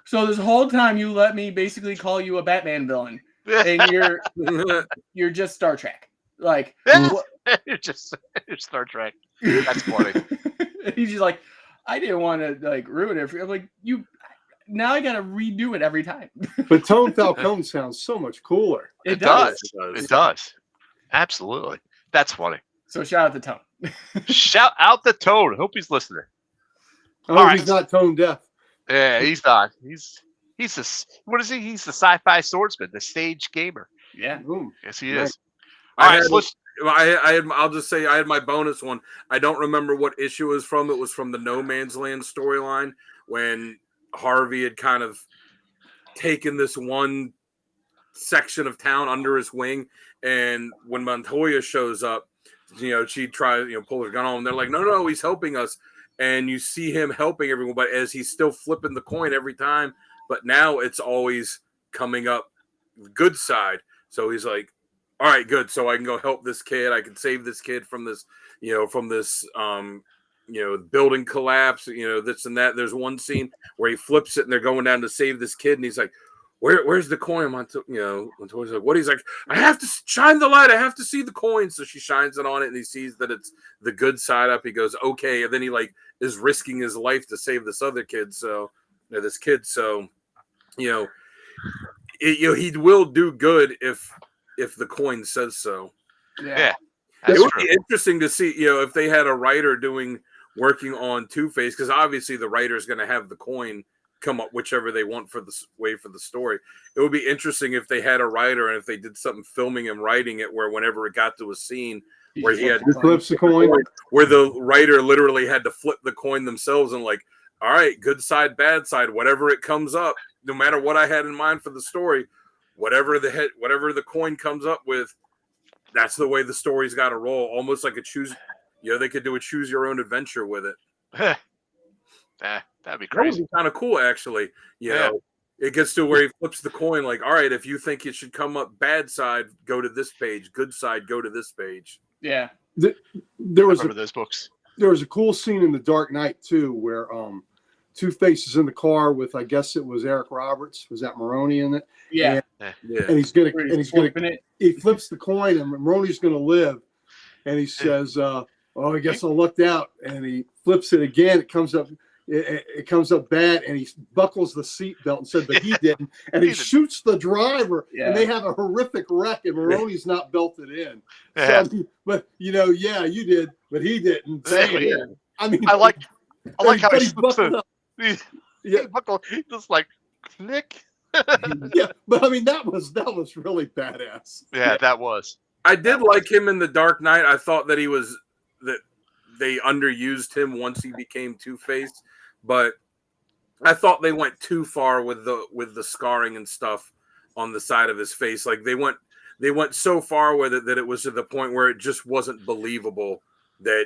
so this whole time you let me basically call you a Batman villain, and you're just Star Trek. Like, you're Star Trek. That's funny. He's just like, I didn't want to like ruin it for you. I'm like, now I gotta redo it every time. But Tone Falcone sounds so much cooler. It does. Absolutely. That's funny. So shout out to Tone. Shout out to Tone. Hope he's listening. Oh, he's not tone deaf. Yeah, he's not. He's what is he? He's the sci-fi swordsman, the stage gamer. Yeah. Ooh. Yes, he is. I'll just say I had my bonus one. I don't remember what issue it was from. It was from the No Man's Land storyline when Harvey had kind of taken this one section of town under his wing, and when Montoya shows up, she tries, pull her gun on him. They're like, no, he's helping us, and you see him helping everyone, but as he's still flipping the coin every time, but now it's always coming up the good side. So he's like, all right, good. So I can go help this kid. I can save this kid from this, building collapse, this and that. There's one scene where he flips it and they're going down to save this kid. And he's like, where's the coin? Montoya's like, what? He's like, I have to shine the light. I have to see the coin. So she shines it on it and he sees that it's the good side up. He goes, okay. And then he is risking his life to save this other kid. So this kid. So, he will do good if the coin says so. Yeah. It would be interesting to see, if they had a writer working on Two-Face, because obviously the writer is going to have the coin come up whichever they want for the way for the story. It would be interesting if they had a writer and if they did something filming and writing it where whenever it got to a scene where he flips the coin, where the writer literally had to flip the coin themselves and like, all right, good side, bad side, whatever it comes up, no matter what I had in mind for the story, whatever the coin comes up with, that's the way the story's got to roll. Almost like they could do a choose your own adventure with it. That'd be crazy. That would be kind of cool, actually. It gets to where he flips the coin, like, all right, if you think it should come up bad side, go to this page. Good side, go to this page. Yeah. There was those books. There was a cool scene in The Dark Knight too, where Two-Face is in the car with, I guess it was Eric Roberts. Was that Maroni in it? Yeah. And he flips the coin and Maroni's gonna live. And he says, I guess I lucked out. And he flips it again. It comes up bad, and he buckles the seatbelt and said, but he didn't. And he shoots the driver, and they have a horrific wreck, and Maroni's not belted in. Yeah. So, but you did, but he didn't. I mean, I like how he buckled up. Yeah, just like Nick. Yeah, but I mean that was really badass. Yeah, that was. I did like him in The Dark Knight. I thought that they underused him once he became Two-Face, but I thought they went too far with the scarring and stuff on the side of his face. Like they went so far with it that it was to the point where it just wasn't believable that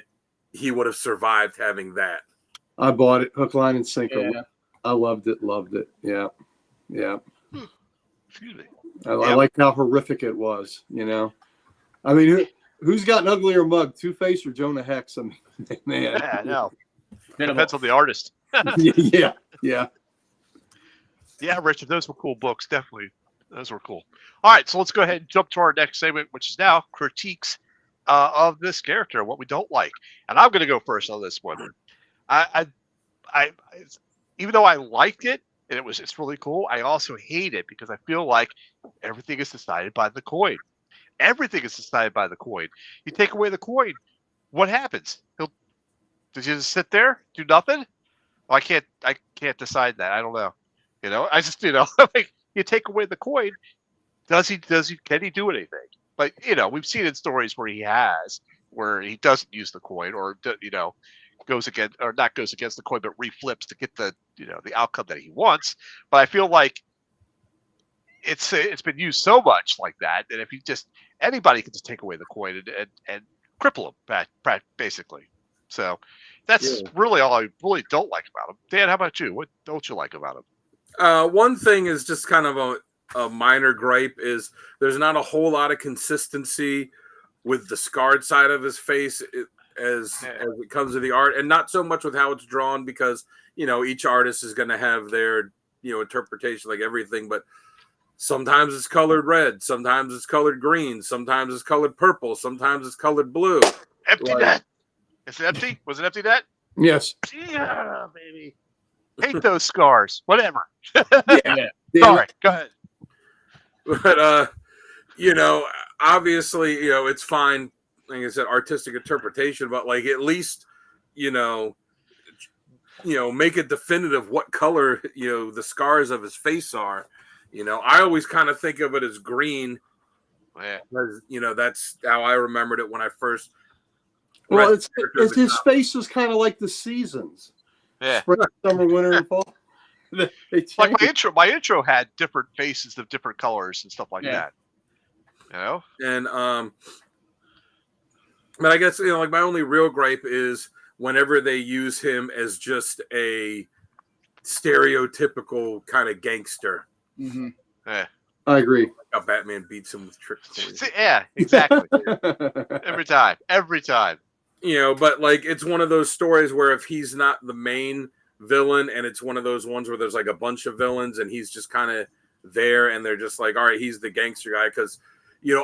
he would have survived having that. I bought it hook, line, and sinker. Yeah. I loved it. Yeah. Excuse me. I liked how horrific it was. I mean, Who's got an uglier mug, Two-Face or Jonah Hex? I mean, man. Yeah, no. Bit of Depends on the artist. Yeah. Yeah, Richard, those were cool books. Definitely. Those were cool. All right, so let's go ahead and jump to our next segment, which is now critiques of this character, what we don't like. And I'm going to go first on this one. I even though I liked it and it's really cool, I also hate it because I feel like everything is decided by the coin. Everything is decided by the coin. You take away the coin, what happens? Does he just sit there, do nothing? Well, I can't decide that. I don't know. I just like you take away the coin, can he do anything? But we've seen in stories where he doesn't use the coin or goes against or not goes against the coin but reflips to get the the outcome that he wants. But I feel like it's been used so much like that that if anybody can just take away the coin and cripple him basically. So that's really all I really don't like about him. Dan, how about you? What don't you like about him? One thing is just kind of a minor gripe is there's not a whole lot of consistency with the scarred side of his face as it comes to the art, and not so much with how it's drawn because each artist is going to have their interpretation like everything, but sometimes it's colored red, sometimes it's colored green, sometimes it's colored purple, sometimes it's colored blue. Empty net. Is it empty? Was it empty net? Yes. Yeah, baby. Hate those scars. Whatever. Yeah. Sorry. Go ahead. But obviously, it's fine. Like I said, artistic interpretation, but like at least, make it definitive what color the scars of his face are. I always kind of think of it as green. Yeah. Because, that's how I remembered it when I first. Well, it's his face is kind of like the seasons. Yeah. Spring, summer, winter, and fall. Like my intro had different faces of different colors and stuff like that. And but I guess like my only real gripe is whenever they use him as just a stereotypical kind of gangster. Mm-hmm. Yeah. I agree. Like how Batman beats him with tricks. Yeah, exactly. Every time. But like it's one of those stories where if he's not the main villain and it's one of those ones where there's like a bunch of villains and he's just kind of there and they're just like, all right, he's the gangster guy. Because,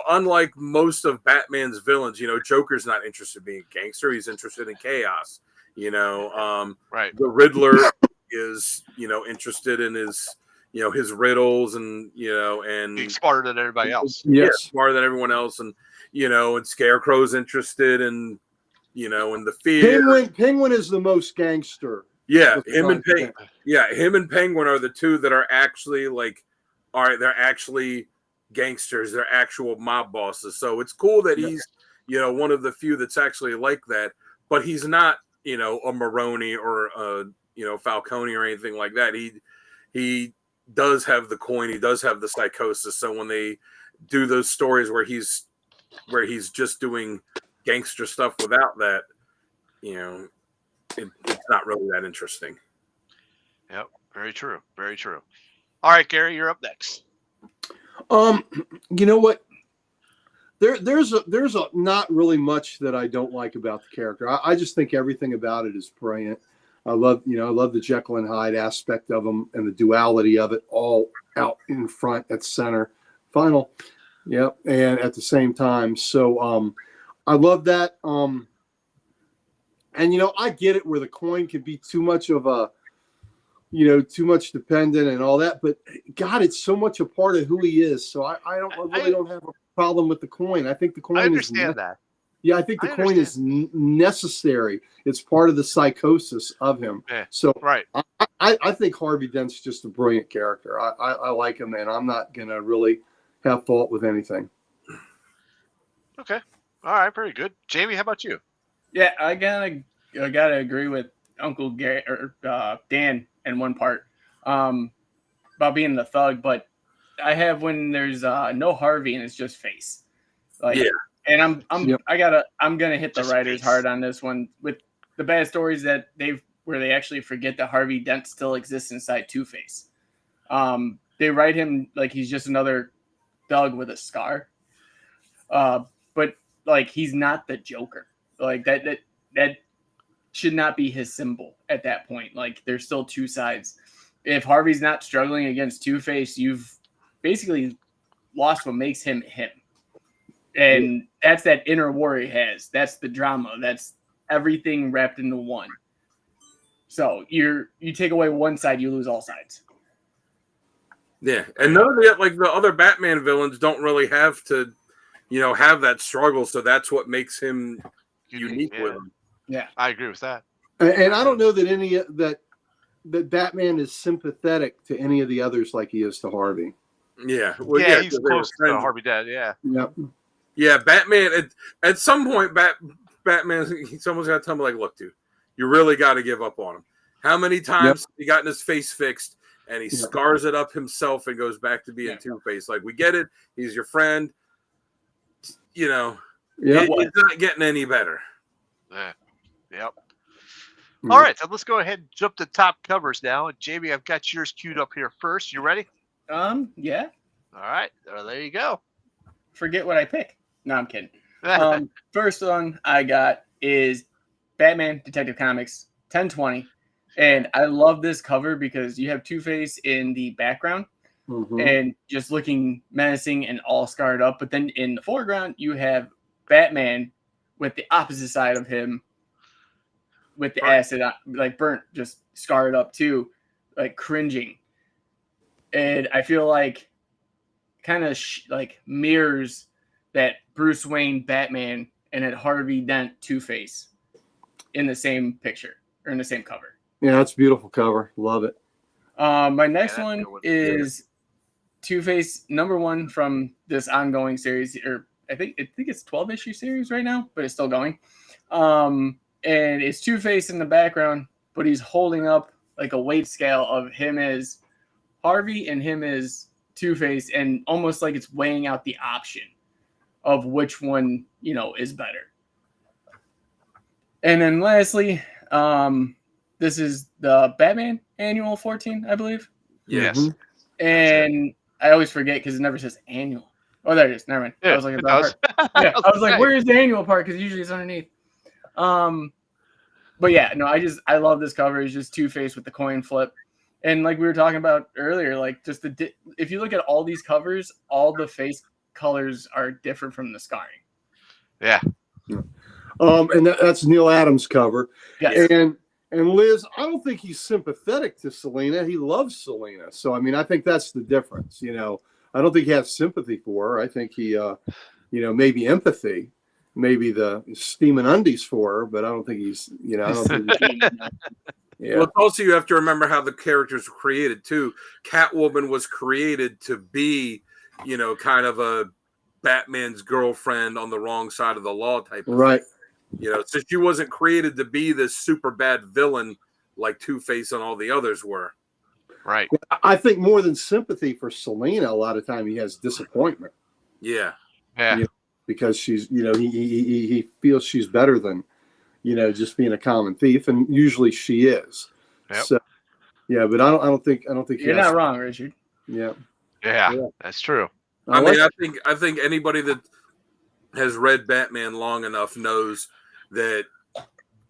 unlike most of Batman's villains, Joker's not interested in being a gangster. He's interested in chaos. Right. The Riddler is, interested in his riddles and, and being smarter than everybody else. Yes. Yeah, smarter than everyone else. And, and Scarecrow's interested in, in the fear. Penguin is the most gangster. Yeah, him and Penguin are the two that are actually they're actually gangsters. They're actual mob bosses. So it's cool that he's, one of the few that's actually like that. But he's not, a Maroni or a, Falcone or anything like that. He does have the coin. He does have the psychosis. So when they do those stories where he's just doing gangster stuff without that, it's not really that interesting. Yep, very true. Very true. All right, Gary, you're up next. You know what? There's a not really much that I don't like about the character. I just think everything about it is brilliant. I love the Jekyll and Hyde aspect of him and the duality of it all out in front at center. Final. Yep. And at the same time. So I love that. And I get it where the coin can be too much of a, too much dependent and all that, but God, it's so much a part of who he is. So I really don't have a problem with the coin. I think the coin I understand that. Yeah, I think the coin is necessary. It's part of the psychosis of him. Yeah, so right. I think Harvey Dent's just a brilliant character. I like him, and I'm not gonna really have fault with anything. Okay. All right. Very good. Jamie, how about you? Yeah, I gotta agree with Uncle Gary or Dan in one part about being the thug, but I have when there's no Harvey and it's just face. And I'm gonna hit the Just writers face. hard on this one with the bad stories that where they actually forget that Harvey Dent still exists inside Two-Face. They write him like he's just another thug with a scar. But like he's not the Joker. Like that should not be his symbol at that point. Like there's still two sides. If Harvey's not struggling against Two-Face, you've basically lost what makes him him. And that's that inner war he has. That's the drama. That's everything wrapped into one. So you take away one side, you lose all sides. Yeah, and none of the other Batman villains don't really have to, have that struggle. So that's what makes him unique with him. Yeah, I agree with that. And I don't know that that Batman is sympathetic to any of the others like he is to Harvey. Yeah, well, yeah, he's 'cause they were close to friends. Harvey Dent. Yeah. Yep. Yeah, Batman. At some point, Batman. Someone's got to tell me, like, look, dude, you really got to give up on him. How many times he gotten his face fixed and he scars it up himself and goes back to being Two-Face? Like, we get it. He's your friend. It's not getting any better. Yeah. Yep. All right, so let's go ahead and jump to top covers now. Jamie, I've got yours queued up here first. You ready? Yeah. All right, there you go. Forget what I pick. No, I'm kidding. First one I got is Batman Detective Comics 1020. And I love this cover because you have Two-Face in the background and just looking menacing and all scarred up. But then in the foreground, you have Batman with the opposite side of him with the acid, like burnt, just scarred up too, like cringing. And I feel like kind of like mirrors that Bruce Wayne Batman and that Harvey Dent Two-Face in the same picture or in the same cover. Yeah, that's a beautiful cover. Love it. My next one is Two-Face #1 from this ongoing series, or I think it's 12-issue series right now, but it's still going. And it's Two-Face in the background, but he's holding up like a weight scale of him as Harvey and him as Two-Face, and almost like it's weighing out the option of which one, is better. And then lastly, this is the Batman Annual 14, I believe. Yes. And I always forget because it never says annual. Oh, there it is. Never mind. Yeah, I was looking at it that does. part. Yeah, I was like, where is the annual part? Because usually it's underneath. But yeah, no, I love this cover. It's just Two-Face with the coin flip. And like we were talking about earlier, like just if you look at all these covers, all the face colors are different from the scarring. Yeah. And that's Neil Adams' cover. Yes. And Liz, I don't think he's sympathetic to Selena. He loves Selena. So, I mean, I think that's the difference. I don't think he has sympathy for her. I think he, maybe empathy, maybe the steaming undies for her, but I don't think he's, I don't think yeah. Well, also you have to remember how the characters were created too. Catwoman was created to be, kind of a Batman's girlfriend on the wrong side of the law type of right. thing. So she wasn't created to be this super bad villain like Two-Face and all the others were. Right. I think more than sympathy for Selena, a lot of time he has disappointment. Yeah. Yeah. Because she's, he feels she's better than, just being a common thief, and usually she is. Yep. So, yeah, but I don't think You're not wrong, Richard. Yeah. Yeah, that's true. I think anybody that has read Batman long enough knows that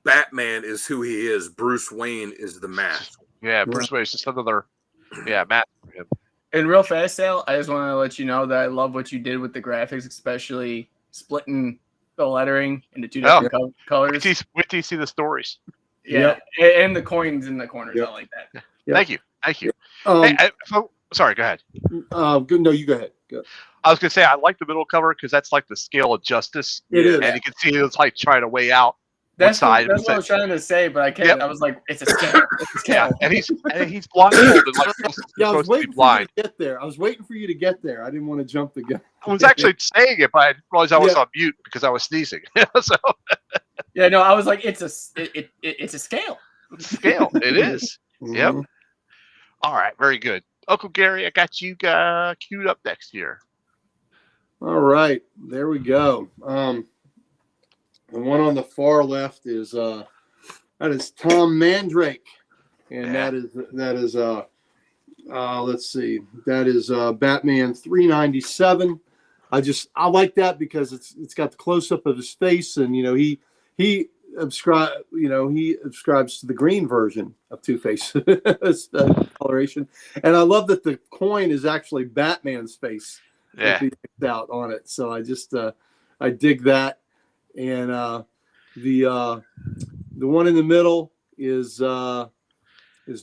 Batman is who he is. Bruce Wayne is the mask. Yeah, Bruce Wayne's just another mask for him. And real fast, Sal, I just want to let you know that I love what you did with the graphics, especially splitting the lettering into two different colors. Wait till you see the stories. Yeah, and the coins in the corners. I like that. Yep. Thank you. Hey, sorry, go ahead. Good. No, you go ahead. Go. I was going to say, I like the middle cover because that's like the scale of justice. It is. And you can see it's like trying to weigh out That's side. what I was trying to say, but I can't. Yep. I was like, it's a scale. It's a scale. Yeah, and he's blindfolded. Like he's Yeah, I was supposed to be waiting for you blind. to get there. I was waiting for you to get there. I didn't want to jump the gun. I was actually saying it, but I didn't realize I was on mute because I was sneezing. So Yeah, no, I was like, it's a scale. it's a scale. It is. Mhm. Yep. All right, very good. Uncle Gary, I got you queued up next year. All right, there we go. The one on the far left is that is Tom Mandrake, and that is let's see, that is Batman 397. I like that because it's got the close up of his face, and he subscribes to the green version of Two-Face coloration, and I love that the coin is actually Batman's face with the X out on it. So I dig that, and the one in the middle is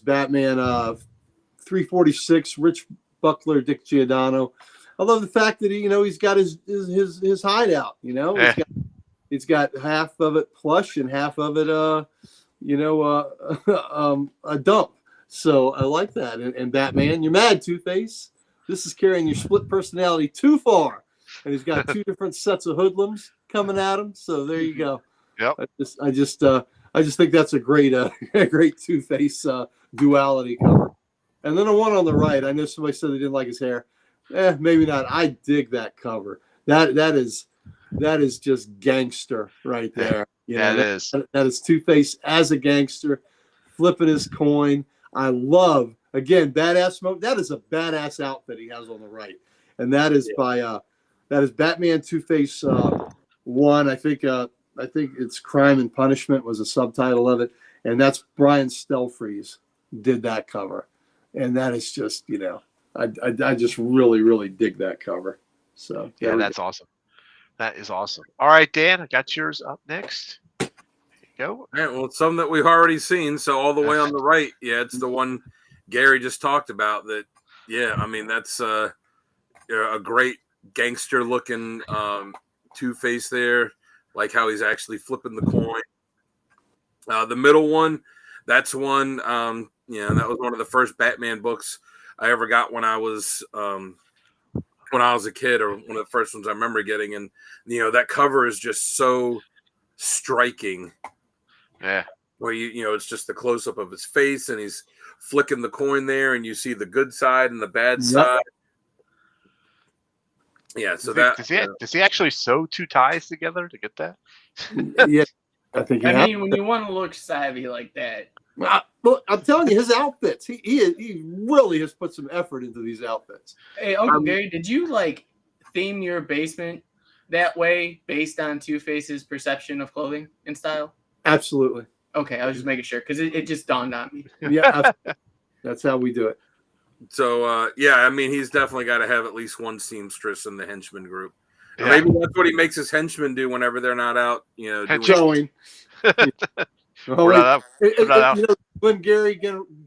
Batman 346, Rich Buckler, Dick Giordano. I love the fact that he's got his hideout. He's got half of it plush and half of it a dump. So I like that. And Batman, you're mad, Two-Face. This is carrying your split personality too far. And he's got two different sets of hoodlums coming at him. So there you go. Yep. I just think that's a great Two-Face duality cover. And then the one on the right, I know somebody said they didn't like his hair. Maybe not. I dig that cover. That is just gangster right there. It is. That is Two-Face as a gangster, flipping his coin. I love, again, badass mode. That is a badass outfit he has on the right, and that is that is Batman Two-Face 1. I think it's Crime and Punishment was a subtitle of it, and that's Brian Stelfreeze did that cover, and that is just I just really, really dig that cover. So yeah, that's awesome. That is awesome. All right, Dan, I got yours up next. There you go. Yeah, well, it's some that we've already seen. So all the way on the right, it's the one Gary just talked about. That, I mean, that's a great gangster-looking Two-Face there. Like how he's actually flipping the coin. The middle one, that's one. That was one of the first Batman books I ever got when I was a kid, or one of the first ones I remember getting. And that cover is just so striking. Yeah. Where it's just the close up of his face, and he's flicking the coin there, and you see the good side and the bad side. Yeah. So does he actually sew two ties together to get that? Yeah, I think. I mean, when you want to look savvy like that. Look, I'm telling you, his outfits. He really has put some effort into these outfits. Hey, Uncle Gary, did you theme your basement that way based on Two-Face's perception of clothing and style? Absolutely. Okay, I was just making sure because it just dawned on me. Yeah, that's how we do it. So I mean, he's definitely got to have at least one seamstress in the henchman group. Yeah. Maybe that's what he makes his henchmen do whenever they're not out. Showing.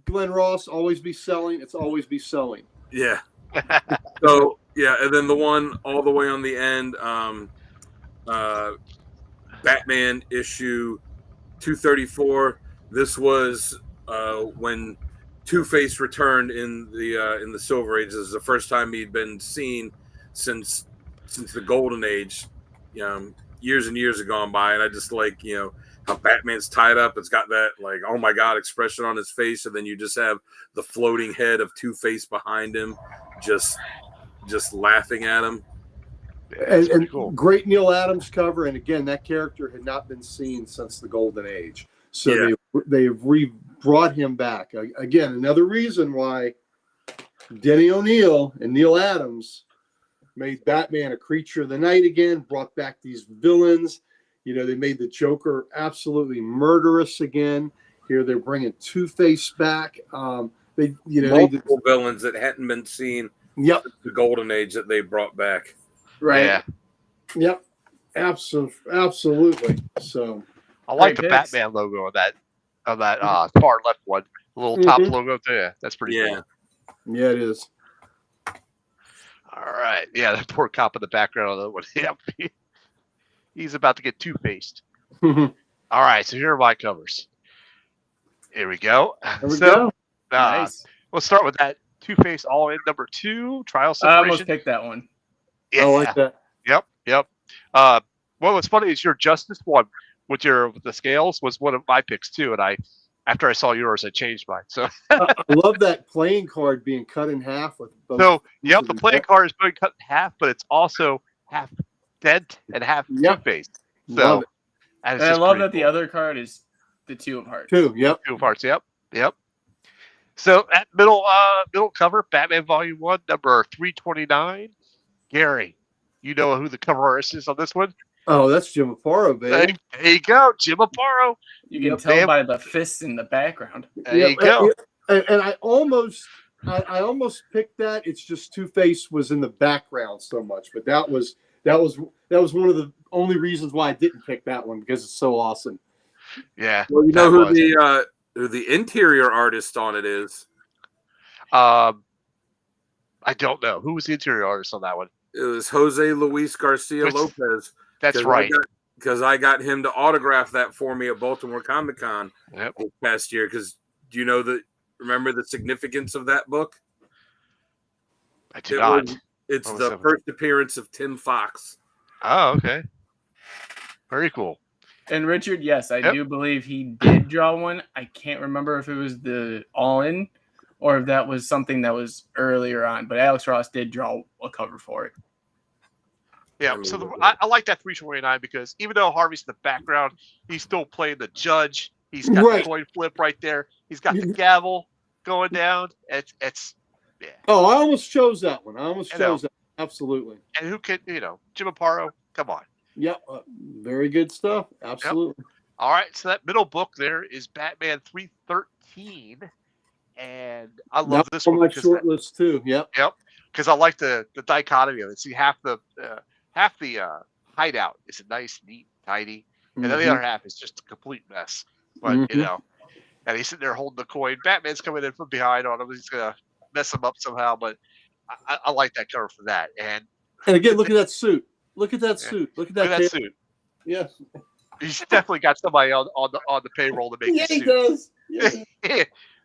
Glenn Ross, always be selling. It's always be sewing. Yeah. So and then the one all the way on the end, Batman issue 234. This was when Two-Face returned in the Silver Age. This is the first time he'd been seen since the Golden Age. Years and years have gone by, and I just like how Batman's tied up. It's got that oh my god expression on his face, and then you just have the floating head of Two-Face behind him, just laughing at him. And cool. Great Neil Adams cover, and again, that character had not been seen since the Golden Age, so they brought him back again. Another reason why Denny O'Neil and Neil Adams made Batman a creature of the night again, brought back these villains. They made the Joker absolutely murderous again. Here they're bringing Two-Face back. Multiple villains that hadn't been seen. Yep. The Golden Age that they brought back. Right. Yeah. Yep. Absolutely. So I like the Batman logo of that far left one. The little top logo there. That's pretty cool. Yeah, it is. All right. Yeah, that poor cop in the background of that one. Yep. He's about to get two-faced. All right, so here are my covers. Here we go. There we go. Nice. We'll start with that Two-Face all in number 2, Trial I Separation. almost picked that one. Yeah. I like that. Yep. What was funny is your Justice one with the scales was one of my picks too, and after I saw yours, I changed mine. So I love that playing card being cut in half with both. So the playing card is being cut in half, but it's also half Dent and half Two-Face. So I love that the other card is the Two of Hearts. Two of Hearts. Yep. So that middle cover, Batman Volume 1, number 329. Gary, You know who the cover artist is on this one? Oh, that's Jim Aparo, baby. There you go, Jim Aparo. You can Yep. tell Damn. by the fists in the background. There you go. And I almost picked that. It's just Two-Face was in the background so much, but that was one of the only reasons why I didn't pick that one, because it's so awesome. Yeah. Well, you know that who the interior artist on it is? I don't know. Who was the interior artist on that one? It was Jose Luis Garcia Lopez. That's right. Because I got him to autograph that for me at Baltimore Comic Con this past year. Because do you know remember the significance of that book? I do not. It's the first appearance of Tim Fox. Oh, okay. Very cool. And Richard, yes, I do believe he did draw one. I can't remember if it was the All-In or if that was something that was earlier on. But Alex Ross did draw a cover for it. Yeah, so I like that 329 because even though Harvey's in the background, he's still playing the judge. He's got the coin flip right there. He's got the gavel going down. It's yeah. Oh, I almost chose that one. That. Absolutely. And who could, Jim Aparo, come on. Yep. Very good stuff. Absolutely. Yep. All right, so that middle book there is Batman 313. And I love this one. On my short list too. Yep. Yep. Because I like the dichotomy of it. See, half the hideout is a nice, neat, tidy, and then the other half is just a complete mess. But and he's sitting there holding the coin. Batman's coming in from behind on him. He's gonna mess him up somehow. But I like that cover for that. And again, look at that suit. Look at that suit. Look at that suit. Yes. He's definitely got somebody on the payroll to make. Yeah, he does. Yeah.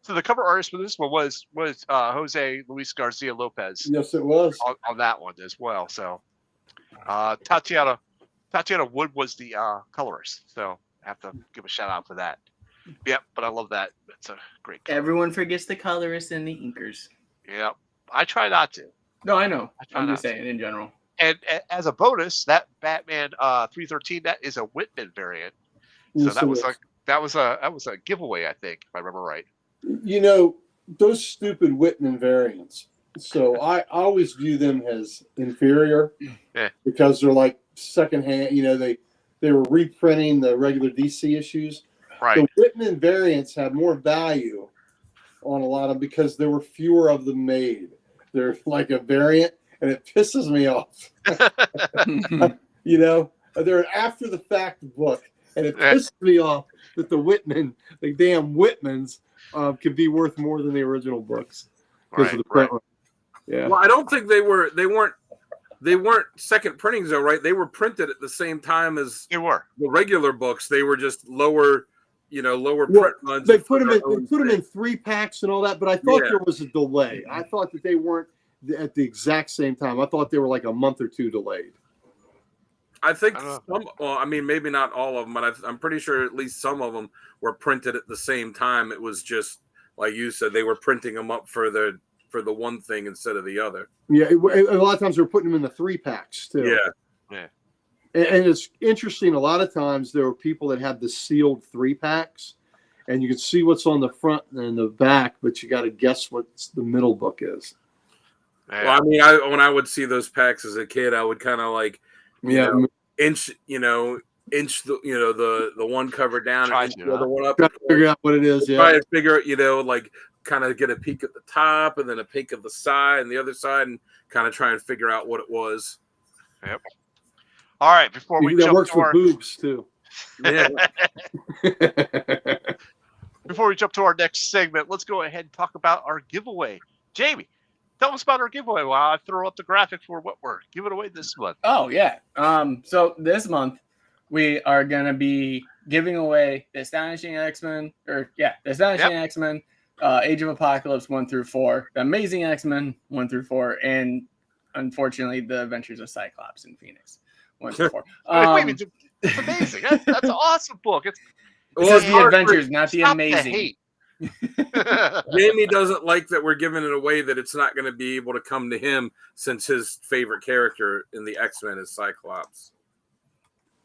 So the cover artist for this one was Jose Luis Garcia Lopez. Yes, it was on that one as well. So Tatiana Wood was the colorist. So I have to give a shout out for that. Yep, but I love that. It's a great cover. Everyone forgets the colorists and the inkers. Yep, I try not to. No, I know. I'm just saying in general. And as a bonus, that Batman 313 that is a Whitman variant. So yes, that was a giveaway, I think, if I remember right. Those stupid Whitman variants. So I always view them as inferior because they're like secondhand. They were reprinting the regular DC issues. Right. The Whitman variants have more value on a lot of them because there were fewer of them made. They're like a variant, and it pisses me off. They're an after the fact book, and it pisses me off that the damn Whitmans, could be worth more than the original books because of the print run. Yeah. Well, I don't think they weren't second printings though, right? They were printed at the same time as the regular books. They were just lower print runs. They put them in 3-packs and all that, but I thought there was a delay. I thought that they weren't at the exact same time. I thought they were like a month or two delayed. I think maybe not all of them, but I'm pretty sure at least some of them were printed at the same time. It was just like you said, they were printing them up for the one thing instead of the other. Yeah, a lot of times they were putting them in the 3-packs too. Yeah. And it's interesting. A lot of times there were people that had the sealed 3-packs, and you can see what's on the front and the back, but you got to guess what the middle book is. Yeah. Well, I mean, when I would see those packs as a kid, I would kind of like, inch the one cover down and the other one up. Try to figure out what it is. Try to figure out, like kind of get a peek at the top and then a peek at the side and the other side and kind of try and figure out what it was. Yep. All right, before we jump works to our boobs too. Yeah. Before we jump to our next segment, let's go ahead and talk about our giveaway. Jamie, tell us about our giveaway while I throw up the graphic for what we're giving away this month. Oh, yeah. So this month, we are going to be giving away the Astonishing X-Men, X-Men, Age of Apocalypse 1 through 4, the Amazing X-Men 1 through 4, and unfortunately, the Adventures of Cyclops and Phoenix 1 through 4. It's amazing. That's an awesome book. It's the Adventures, not the Amazing. Jamie doesn't like that we're giving it away, that it's not going to be able to come to him since his favorite character in the X-Men is Cyclops.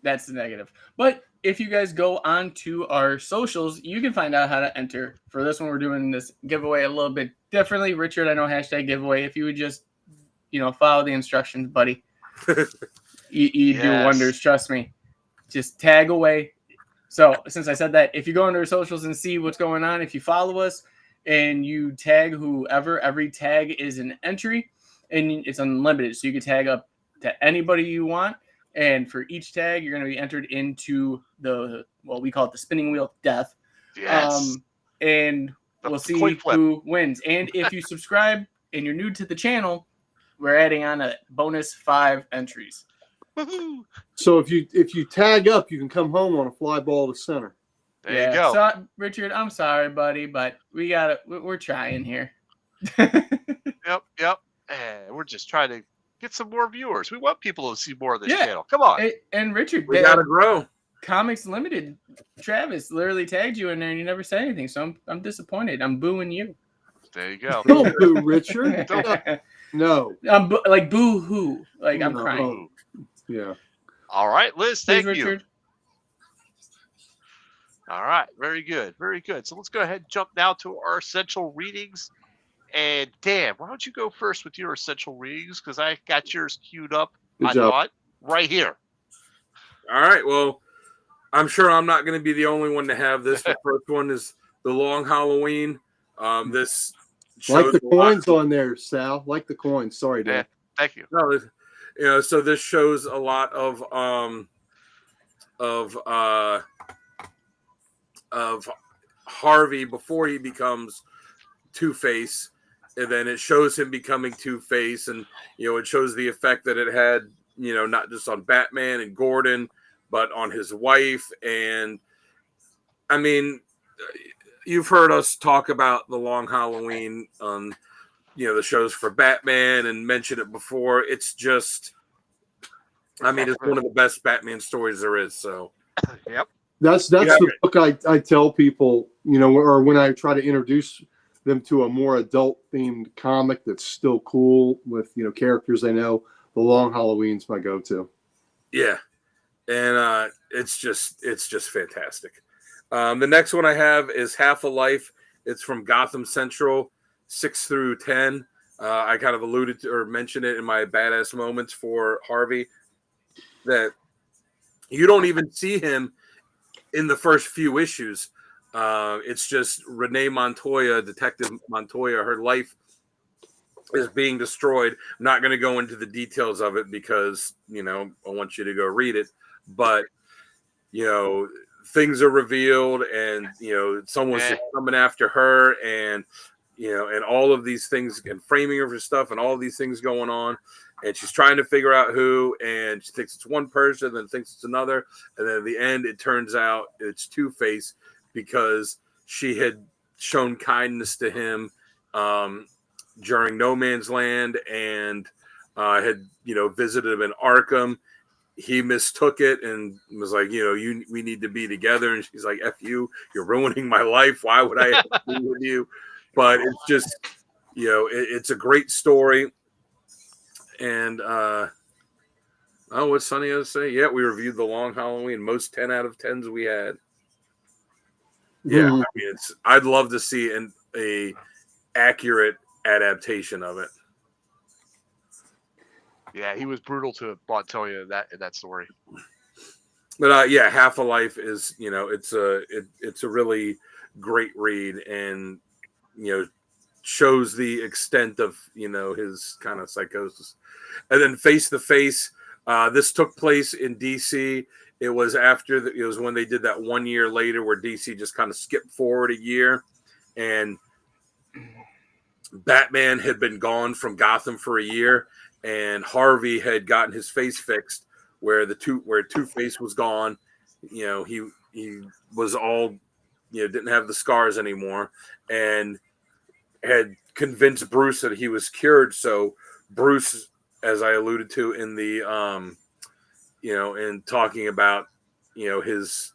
That's the negative. But if you guys go on to our socials, you can find out how to enter. For this one, we're doing this giveaway a little bit differently. Richard, I know hashtag giveaway. If you would just, follow the instructions, buddy. You do Yes. wonders, trust me. Just tag away. So since I said that, if you go into our socials and see what's going on, if you follow us and you tag whoever, every tag is an entry and it's unlimited. So you can tag up to anybody you want. And for each tag, you're going to be entered into we call it the spinning wheel of death. Yes. And The we'll coin see flip. who wins. And if you subscribe and you're new to the channel, we're adding on a bonus 5 entries. Woohoo. So if you tag up, you can come home on a fly ball to center. There you go. So Richard, I'm sorry, buddy, but we're trying here. Yep. And we're just trying to get some more viewers. We want people to see more of this channel. Come on. And Richard, We gotta grow. Comics Limited, Travis literally tagged you in there and you never said anything. So I'm disappointed. I'm booing you. There you go. Don't boo Richard. No. I'm like boo hoo. Like I'm No. crying. Yeah. All right, Liz, Please, thank you. Richard. All right, very good. So let's go ahead and jump now to our essential readings. And Dan, why don't you go first with your essential readings? Because I got yours queued up. Good I job. thought right here. All right. Well, I'm sure I'm not going to be the only one to have this. The first one is The Long Halloween. This Like shows the a lot- coins on there, Sal. Like the coins. Sorry, Dan. Thank you. No, so this shows a lot of Harvey before he becomes Two-Face, and then it shows him becoming Two-Face, and it shows the effect that it had, not just on Batman and Gordon, but on his wife. And I mean, you've heard us talk about The Long Halloween on the shows for Batman and mentioned it before. It's just, I mean, it's one of the best Batman stories there is. So Yep. That's the book I tell people, or when I try to introduce them to a more adult themed comic that's still cool with characters they know. The Long Halloween's my go-to. yeah, and it's just fantastic. The next one I have is Half a Life. It's from Gotham Central, 6 through 10. I kind of alluded to or mentioned it in my badass moments for Harvey, that you don't even see him in the first few issues. It's just Renee Montoya, Detective Montoya, her life is being destroyed. I'm not going to go into the details of it because, I want you to go read it. But, things are revealed and, someone's just coming after her and, and all of these things and framing her for stuff and all of these things going on. And she's trying to figure out who, and she thinks it's one person, then thinks it's another. And then at the end, it turns out it's Two-Face because she had shown kindness to him during No Man's Land and had, visited him in Arkham. He mistook it and was like, we need to be together. And she's like, F you, you're ruining my life. Why would I have to be with you? But it's just, it's a great story. And what's Sonny to say? Yeah, we reviewed The Long Halloween. Most 10 out of 10s we had. Yeah, I mean, I'd love to see a accurate adaptation of it. Yeah, he was brutal to Montoya in that story. But Half a Life is it's a really great read and shows the extent of his kind of psychosis. And then Face to Face, this took place in DC. It was it was when they did that 1 year later where DC just kind of skipped forward a year, and Batman had been gone from Gotham for a year, and Harvey had gotten his face fixed where Two-Face was gone. He was all didn't have the scars anymore, and had convinced Bruce that he was cured. So Bruce, as I alluded to in the in talking about his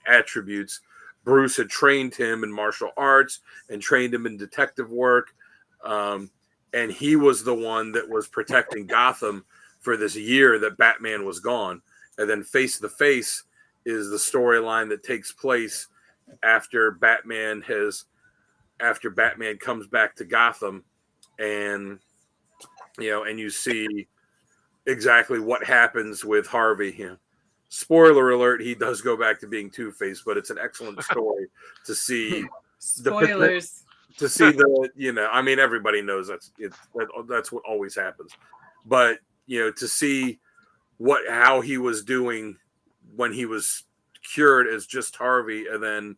attributes, Bruce had trained him in martial arts and trained him in detective work, and he was the one that was protecting Gotham for this year that Batman was gone. And then Face to Face is the storyline that takes place after Batman comes back to Gotham, and and you see exactly what happens with Harvey. You know, spoiler alert: he does go back to being Two-Face, but it's an excellent story to see Spoilers. to see the I mean, everybody knows that's what always happens, but to see how he was doing when he was cured as just Harvey, and then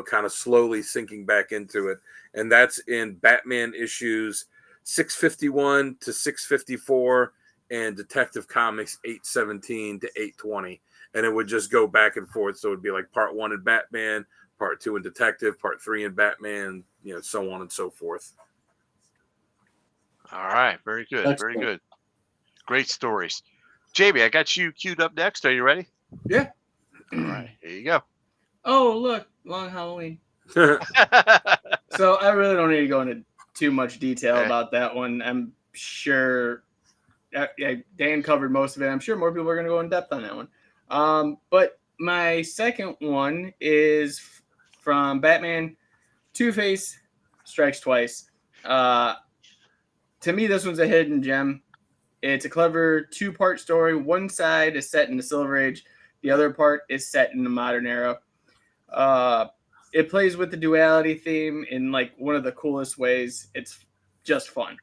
kind of slowly sinking back into it. And that's in Batman issues 651 to 654 and Detective Comics 817 to 820. And it would just go back and forth. So it'd be like part 1 in Batman, part 2 in Detective, part 3 in Batman, so on and so forth. All right. Very good. Excellent. Very good. Great stories. Jamie, I got you queued up next. Are you ready? Yeah. All right. Here you go. Oh, look, Long Halloween. So I really don't need to go into too much detail about that one. I'm sure Dan covered most of it. I'm sure more people are going to go in depth on that one. But my second one is from Batman Two-Face Strikes Twice. To me, this one's a hidden gem. It's a clever 2-part story. One side is set in the Silver Age. The other part is set in the modern era. It plays with the duality theme in like one of the coolest ways. It's just fun.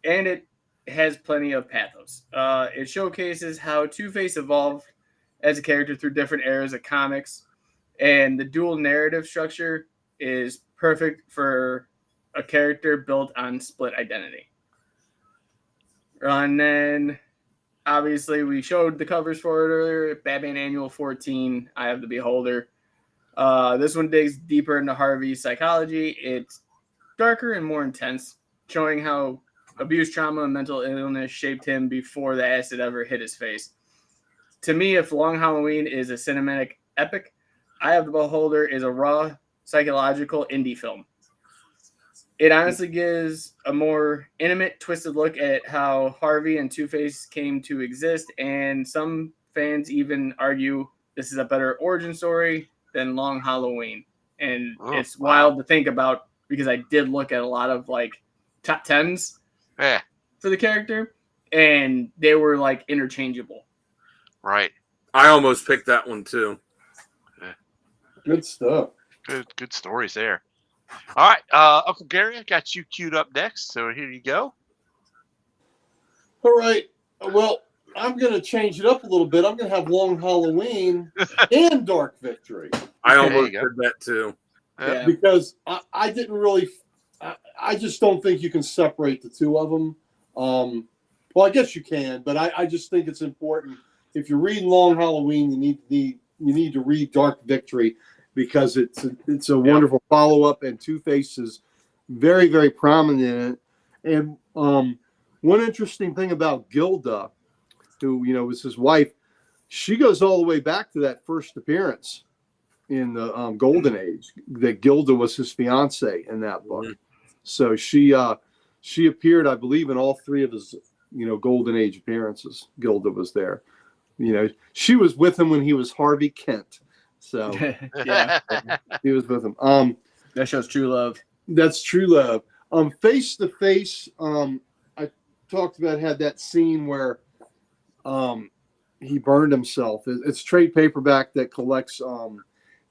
And it has plenty of pathos. It showcases how Two-Face evolved as a character through different eras of comics. And the dual narrative structure is perfect for a character built on split identity. And then, obviously, we showed the covers for it earlier. Batman Annual 14, Eye of the Beholder. This one digs deeper into Harvey's psychology. It's darker and more intense, showing how abuse, trauma, and mental illness shaped him before the acid ever hit his face. To me, if Long Halloween is a cinematic epic, Eye of the Beholder is a raw, psychological indie film. It honestly gives a more intimate, twisted look at how Harvey and Two-Face came to exist, and some fans even argue this is a better origin story than Long Halloween. And it's wild to think about because I did look at a lot of like top 10s for the character, and they were like interchangeable. Right. I almost picked that one too. Good stuff. Good stories there. All right, Uncle Gary, I got you queued up next, so here you go. All right. Well, I'm going to change it up a little bit. I'm going to have Long Halloween and Dark Victory. I almost did that too. Yeah. Because I didn't really, I just don't think you can separate the two of them. Well, I guess you can, but I just think it's important. If you're reading Long Halloween, you need to read Dark Victory because it's a wonderful follow-up, and Two-Face is very, very prominent in it. And one interesting thing about Gilda, who was his wife, she goes all the way back to that first appearance in the Golden Age. That Gilda was his fiance in that book. Mm-hmm. So she appeared, I believe, in all 3 of his Golden Age appearances. Gilda was there. She was with him when he was Harvey Kent. So yeah, he was with him. That shows true love. That's true love. Face to Face. I talked about had that scene where he burned himself. It's trade paperback that collects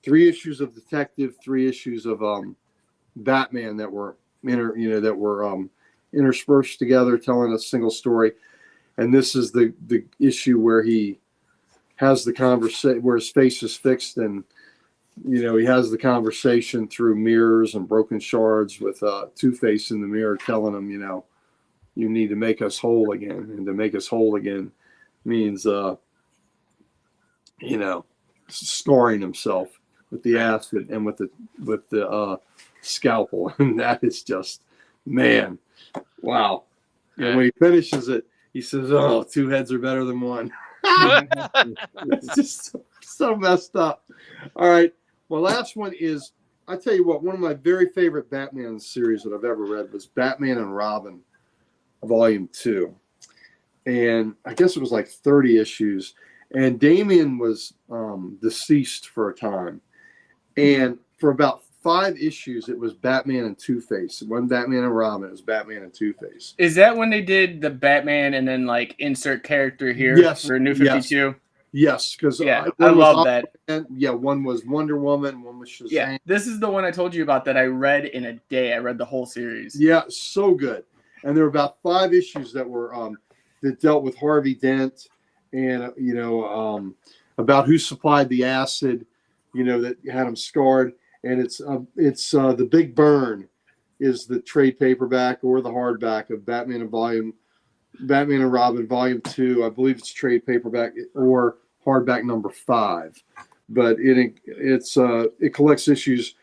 3 issues of Detective, 3 issues of Batman that were interspersed together, telling a single story. And this is the issue where he has the conversation, where his face is fixed, and he has the conversation through mirrors and broken shards with Two-Face in the mirror telling him, you need to make us whole again. And to make us whole again means, scoring himself with the acid and with the scalpel. And that is just, man, wow. And when he finishes it, he says, "Oh, 2 heads are better than 1." It's just so messed up. All right. My last one is, I tell you what, one of my very favorite Batman series that I've ever read was Batman and Robin, Volume 2. And I guess it was like 30 issues. And Damian was deceased for a time. And for about 5 issues. It was Batman and Two-Face. It wasn't Batman and Robin. It was Batman and Two-Face. Is that when they did the Batman and then like insert character here Yes, for New yes. 52? Yes, because Yeah, I love that. Yeah, one was Wonder Woman, one was Shazam. Yeah, this is the one I told you about that I read in a day. I read the whole series. Yeah, so good. And there were about 5 issues that were that dealt with Harvey Dent and about who supplied the acid, that had him scarred. And it's The Big Burn is the trade paperback or the hardback of Batman and Robin Volume 2. I believe it's trade paperback or hardback number 5. But it collects issues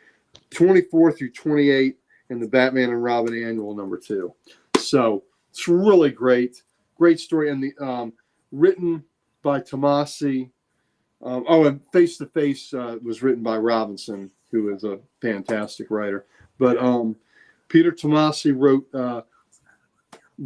24 through 28 in the Batman and Robin Annual number 2. So it's really great story. And the written by Tomasi. And Face to Face was written by Robinson, who is a fantastic writer. But Peter Tomasi wrote The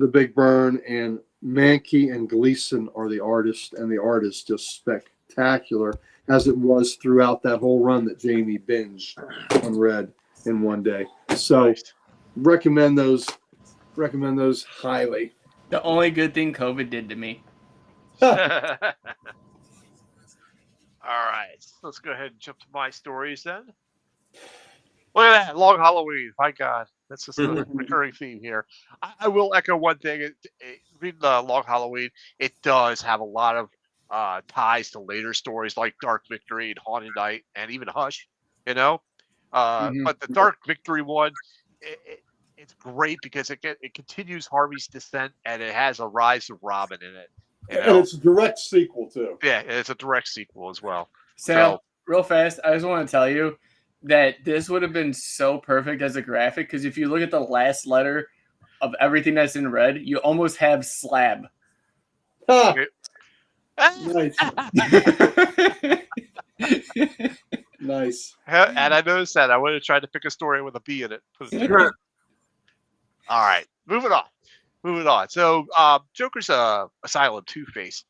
Big Burn, and Mankey and Gleason are the artists, and the art is just spectacular, as it was throughout that whole run that Jamie binged and read in one day. So recommend those highly. The only good thing COVID did to me. All right, let's go ahead and jump to my stories then. Look at that, Long Halloween. My God, that's just a recurring theme here. I will echo one thing. Reading the Long Halloween, it does have a lot of ties to later stories like Dark Victory and Haunted Night and even Hush, But the Dark Victory one, it's great because it continues Harvey's descent and it has a rise of Robin in it. And it's a direct sequel too. Yeah, it's a direct sequel as well. So real fast, I just want to tell you that this would have been so perfect as a graphic, because if you look at the last letter of everything that's in red, you almost have slab. Ah, nice. Nice. And I noticed that. I would have tried to pick a story with a B in it. All right, moving on. So, Joker's Asylum Two-Face.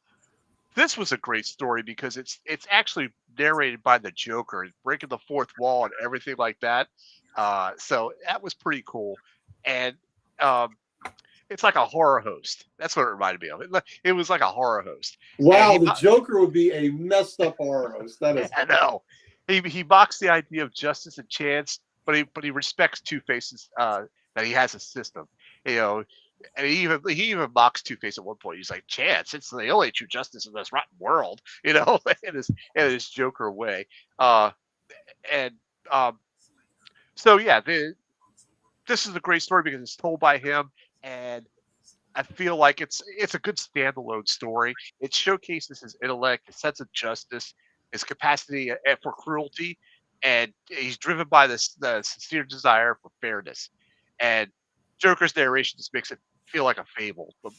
This was a great story because it's actually narrated by the Joker, breaking the fourth wall and everything like that. So that was pretty cool. And it's like a horror host. That's what it reminded me of. It was like a horror host. Wow, the Joker would be a messed up horror host. That is. I know. He mocks the idea of justice and chance, but he respects Two-Face's that he has a system. And he even mocks Two-Face at one point. He's like, "Chance, it's the only true justice in this rotten world," in his Joker way. So yeah, this is a great story because it's told by him, and I feel like it's a good standalone story. It showcases his intellect, his sense of justice, his capacity for cruelty, and he's driven by the sincere desire for fairness. And Joker's narration just makes it feel like a fable, told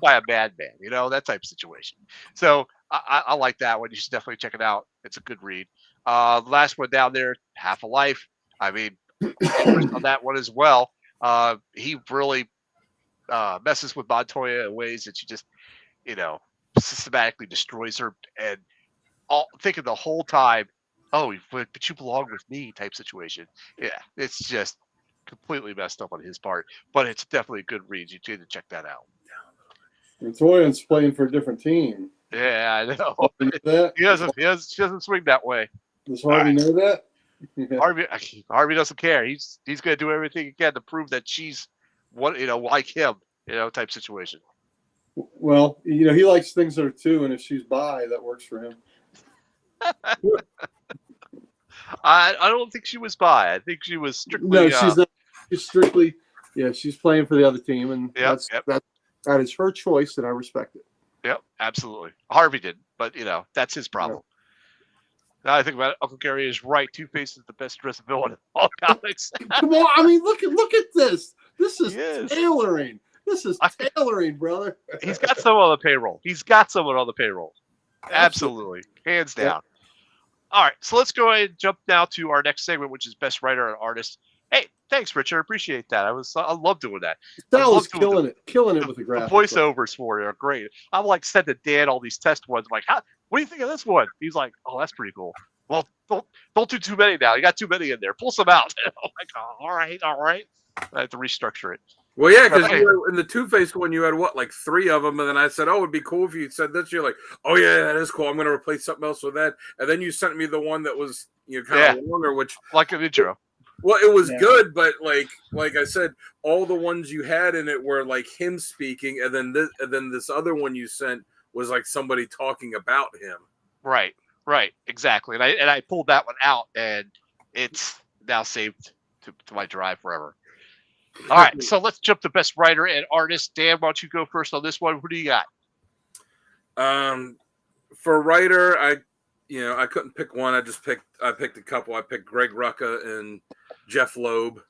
by a madman, that type of situation. So I like that one. You should definitely check it out. It's a good read. The last one down there, Half a Life. I mean, on that one as well. He really messes with Montoya in ways that she just, systematically destroys her, and thinking the whole time, oh, but you belong with me type situation. Yeah, it's just completely messed up on his part, but it's definitely a good read. You need to check that out. Montoya's playing for a different team. Yeah, I know. That? He doesn't swing that way. Does Harvey know that? Harvey doesn't care. He's going to do everything he can to prove that she's like him, type situation. Well, he likes things that are two, and if she's bi, that works for him. I don't think she was bi. I think she was strictly. No, she's not. She's strictly. Yeah, she's playing for the other team, and that is her choice, and I respect it. Yep, absolutely. Harvey did, but that's his problem. Now I think about it, Uncle Gary is right. Two-Face is the best dressed villain in all comics. Come on, I mean, look at this. This is tailoring. This is tailoring, brother. He's got someone on the payroll. Absolutely. Hands down. Yep. All right, so let's go ahead and jump now to our next segment, which is Best Writer and Artist. Hey, thanks, Richard. I appreciate that. I love doing that. That was killing it with the graphics. The voiceovers for it are great. I'm like sending Dan all these test ones. I'm like, what do you think of this one? He's like, oh, that's pretty cool. Well, don't do too many now. You got too many in there. Pull some out. I'm like, oh, all right. I have to restructure it. Well, yeah, because Okay. in the Two-Face one, you had like 3 of them, and then I said, "Oh, it'd be cool if you said this." You're like, "Oh yeah, that is cool. I'm going to replace something else with that." And then you sent me the one that was kind of longer, which Like an intro. well, it was good, but like I said, all the ones you had in it were like him speaking, and then this other one you sent was like somebody talking about him. Right, exactly. And I pulled that one out, and it's now saved to my drive forever. All right, so let's jump to best writer and artist. Dan, why don't you go first on this one? Who do you got? For writer, I couldn't pick one. I picked a couple. I picked Greg Rucka and Jeff Loeb.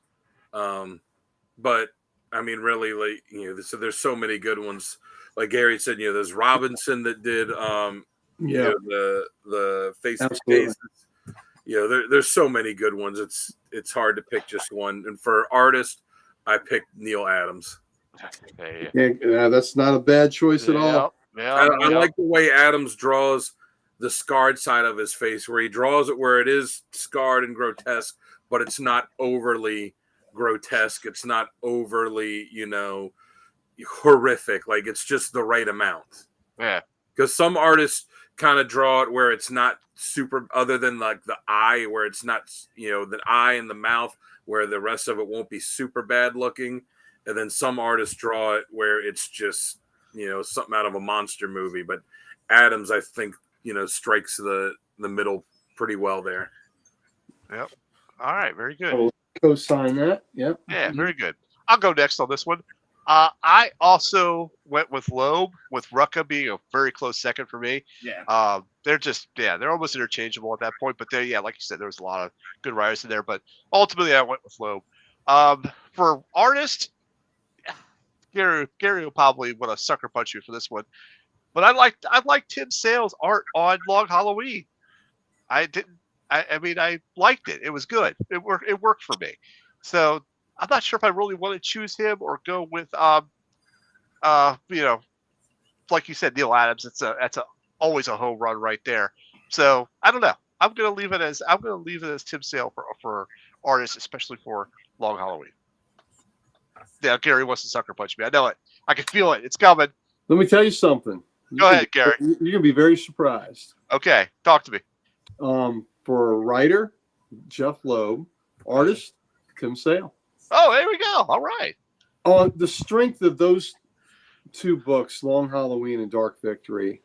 But I mean, really, like so there's so many good ones. Like Gary said, there's Robinson that did the face to faces. There's so many good ones. It's hard to pick just one. And for artist, I picked Neil Adams. Yeah, that's not a bad choice at all. I like the way Adams draws the scarred side of his face, where he draws it where it is scarred and grotesque, but it's not overly grotesque. It's not overly, horrific. Like, it's just the right amount. Yeah. Because some artists kind of draw it where it's not super, other than like the eye, where it's not, the eye and the mouth, where the rest of it won't be super bad looking. And then some artists draw it where it's just, something out of a monster movie. But Adams, I think, strikes the middle pretty well there. Yep. All right. Very good. I'll co-sign that. Yep. Yeah, very good. I'll go next on this one. I also went with Loeb, with Rucka being a very close second for me. Yeah. They're almost interchangeable at that point. But like you said, there was a lot of good writers in there. But ultimately, I went with Loeb. For artist, Gary will probably want to sucker punch you for this one. But I liked Tim Sale's art on Long Halloween. I liked it. It was good. It worked for me. So I'm not sure if I really want to choose him or go with like you said, Neil Adams. That's always a home run right there. So I don't know. I'm gonna leave it as Tim Sale for artists, especially for Long Halloween. Yeah, Gary wants to sucker punch me. I know it. I can feel it. It's coming. Let me tell you something. Go ahead, Gary. You're gonna be very surprised. Okay, talk to me. For a writer, Jeff Loeb. Artist, Tim Sale. Oh, there we go. All right. On the strength of those 2 books, Long Halloween and Dark Victory,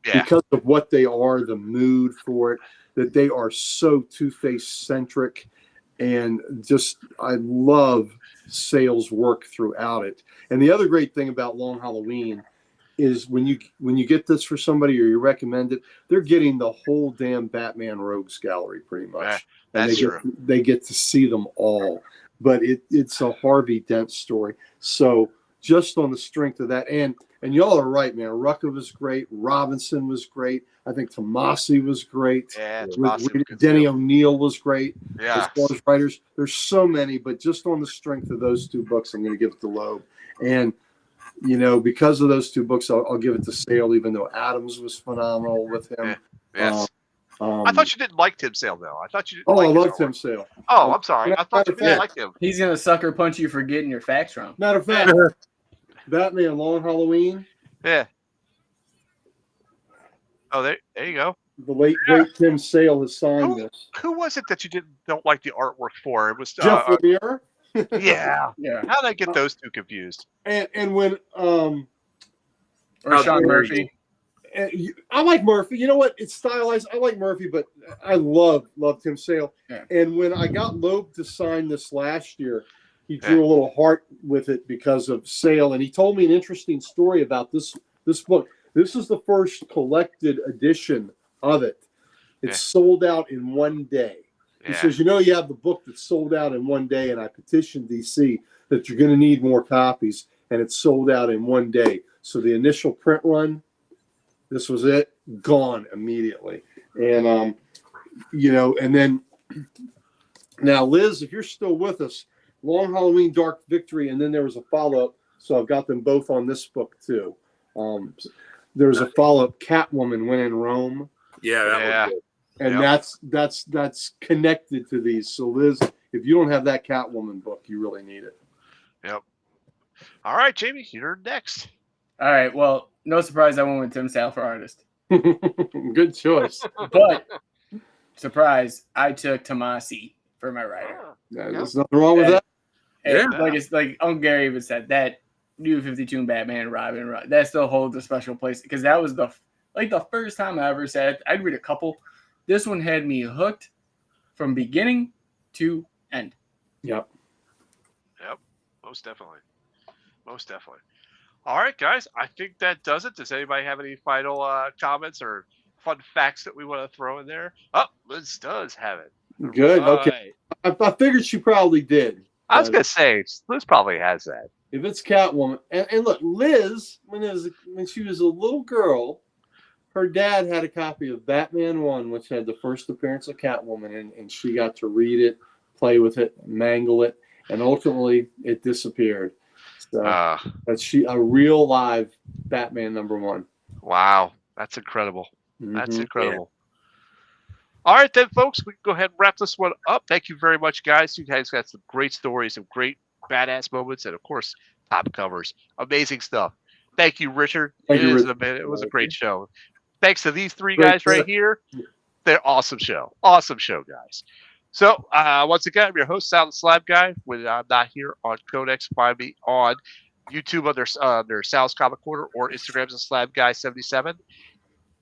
because of what they are, the mood for it, that they are so Two-Face centric, and just I love Sale's work throughout it. And the other great thing about Long Halloween is when you get this for somebody or you recommend it, they're getting the whole damn Batman Rogues gallery pretty much. That's true. They get to see them all. But it's a Harvey Dent story. So just on the strength of that, and y'all are right, man. Rucka was great. Robinson was great. I think Tomasi was great. Yeah, Tomasi was Denny good. O'Neil was great. Yeah. As far as writers, there's so many, but just on the strength of those 2 books, I'm going to give it to Loeb. And because of those 2 books, I'll give it to Sale, even though Adams was phenomenal with him. Yes. I thought you didn't like Tim Sale, though. I thought you didn't I like love Tim Sale. Oh, I'm sorry. I thought you didn't like him. He's gonna sucker punch you for getting your facts wrong. Matter of fact, Batman Long Halloween. Yeah. Oh, there you go. The late great Tim Sale has signed this. Who was it that you don't like the artwork for? It was Jeff Lemire. Yeah. Yeah. How did I get those 2 confused? And when Or Sean Murphy. I like Murphy. You know what? It's stylized. I like Murphy, but I love Tim Sale. Yeah. And when I got Loeb to sign this last year, he drew a little heart with it because of Sale, and he told me an interesting story about this book. This is the first collected edition of it. It's sold out in one day. He says, you have the book that's sold out in one day, and I petitioned DC that you're going to need more copies, and it's sold out in one day. So the initial print run, this was it, gone immediately. And, and then now, Liz, if you're still with us, Long Halloween, Dark Victory, and then there was a follow-up. So I've got them both on this book, too. There was a follow-up, Catwoman When in Rome. Yeah, that was good. And Yep. that's connected to these. So Liz, if you don't have that Catwoman book, you really need it. Yep. All right, Jamie, you're next. All right. Well, no surprise, I went with Tim Sale for artist. Good choice. But surprise, I took Tomasi for my writer. There's nothing wrong with that. And Yeah. like it's like Uncle Gary even said, that New 52 Batman, Robin, that still holds a special place because that was the first time I ever said I'd read a couple. This one had me hooked from beginning to end. Yep. Most definitely. All right, guys. I think that does it. Does anybody have any final comments or fun facts that we want to throw in there? Oh, Liz does have it. Good. All Okay. right. I figured she probably did. I was gonna say Liz probably has that. If it's Catwoman, and look, Liz, when she was a little girl, her dad had a copy of Batman 1, which had the first appearance of Catwoman, and she got to read it, play with it, mangle it, and ultimately it disappeared. So that's a real live Batman #1. Wow, that's incredible. That's Mhm. incredible. All right, then, folks, we can go ahead and wrap this one up. Thank you very much, guys. You guys got some great stories, some great badass moments, and of course, top covers. Amazing stuff. Thank you, Richard. Thank you, It was a great show. Thanks to these three Great guys right here. They're awesome show. Awesome show, guys. So, once again, I'm your host, Sound Slab Guy. When I'm not here on Codex, find me on YouTube under Sal's Comic Corner or Instagram's a Slab Guy 77.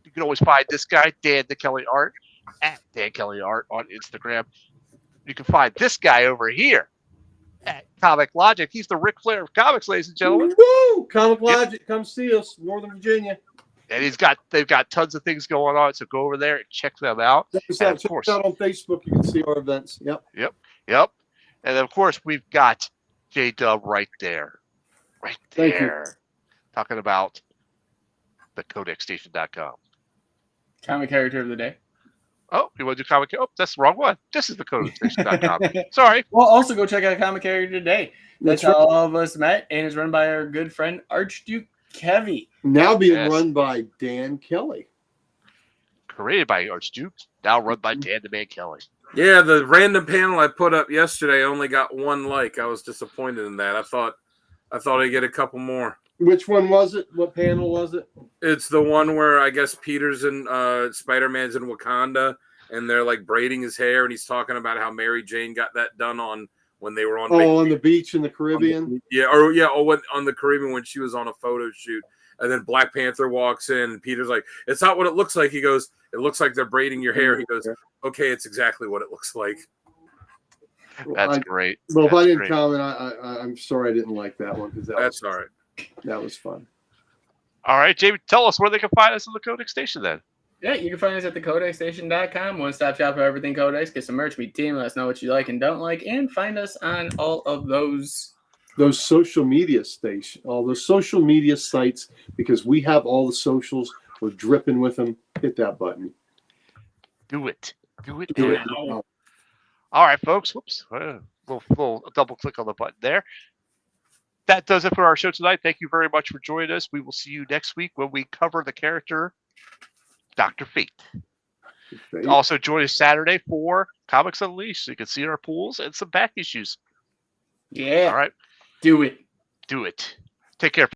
You can always find this guy, Dan the Kelly Art, at Dan Kelly Art on Instagram. You can find this guy over here at Comic Logic. He's the Ric Flair of comics, ladies and gentlemen. Woo! Comic Logic, come see us, Northern Virginia. And they've got tons of things going on, so go over there and check them out. Check us And out. of Check course- us out on Facebook. You can see our events. Yep. Yep. And of course, we've got J Dub right there. Right Thank you. there. Talking about the CodexStation.com. Comic character of the day. Oh, you want to do comic? Oh, that's the wrong one. This is the CodexStation.com. Sorry. Well, also go check out Comic Character Today. That's That's how right. all of us met, and is run by our good friend Archduke Kevy. Now being Yes. run by Dan Kelly. Created by Archduke, now run by Dan the Man Kelly. Yeah, the random panel I put up yesterday only got 1 like. I was disappointed in that. I thought I'd get a couple more. Which one was it? What panel was it? It's the one where I guess Peter's in Spider-Man's in Wakanda, and they're like braiding his hair, and he's talking about how Mary Jane got that done on when they were on. Oh, on the beach in the Caribbean. On the Caribbean when she was on a photo shoot, and then Black Panther walks in, and Peter's like, "It's not what it looks like." He goes, "It looks like they're braiding your hair." He goes, "Okay, it's exactly what it looks like." That's great. Well, if That's I didn't great. comment, I'm sorry I didn't like that one because That's all right. that was fun. All right, Jamie, tell us where they can find us on the Codex Station then. Yeah, you can find us at thecodexstation.com. One-stop shop for everything Codex. Get some merch, meet team, let us know what you like and don't like, and find us on all of those. Those social media all those social media sites, because we have all the socials. We're dripping with them. Hit that button. Do it. Do it. Do it. now. All right, folks. Whoops. We'll double click on the button there. That does it for our show tonight. Thank you very much for joining us. We will see you next week when we cover the character Dr. Fate. Also, join us Saturday for Comics Unleashed so you can see our pools and some back issues. Yeah. All right. Do it. Do it. Take care.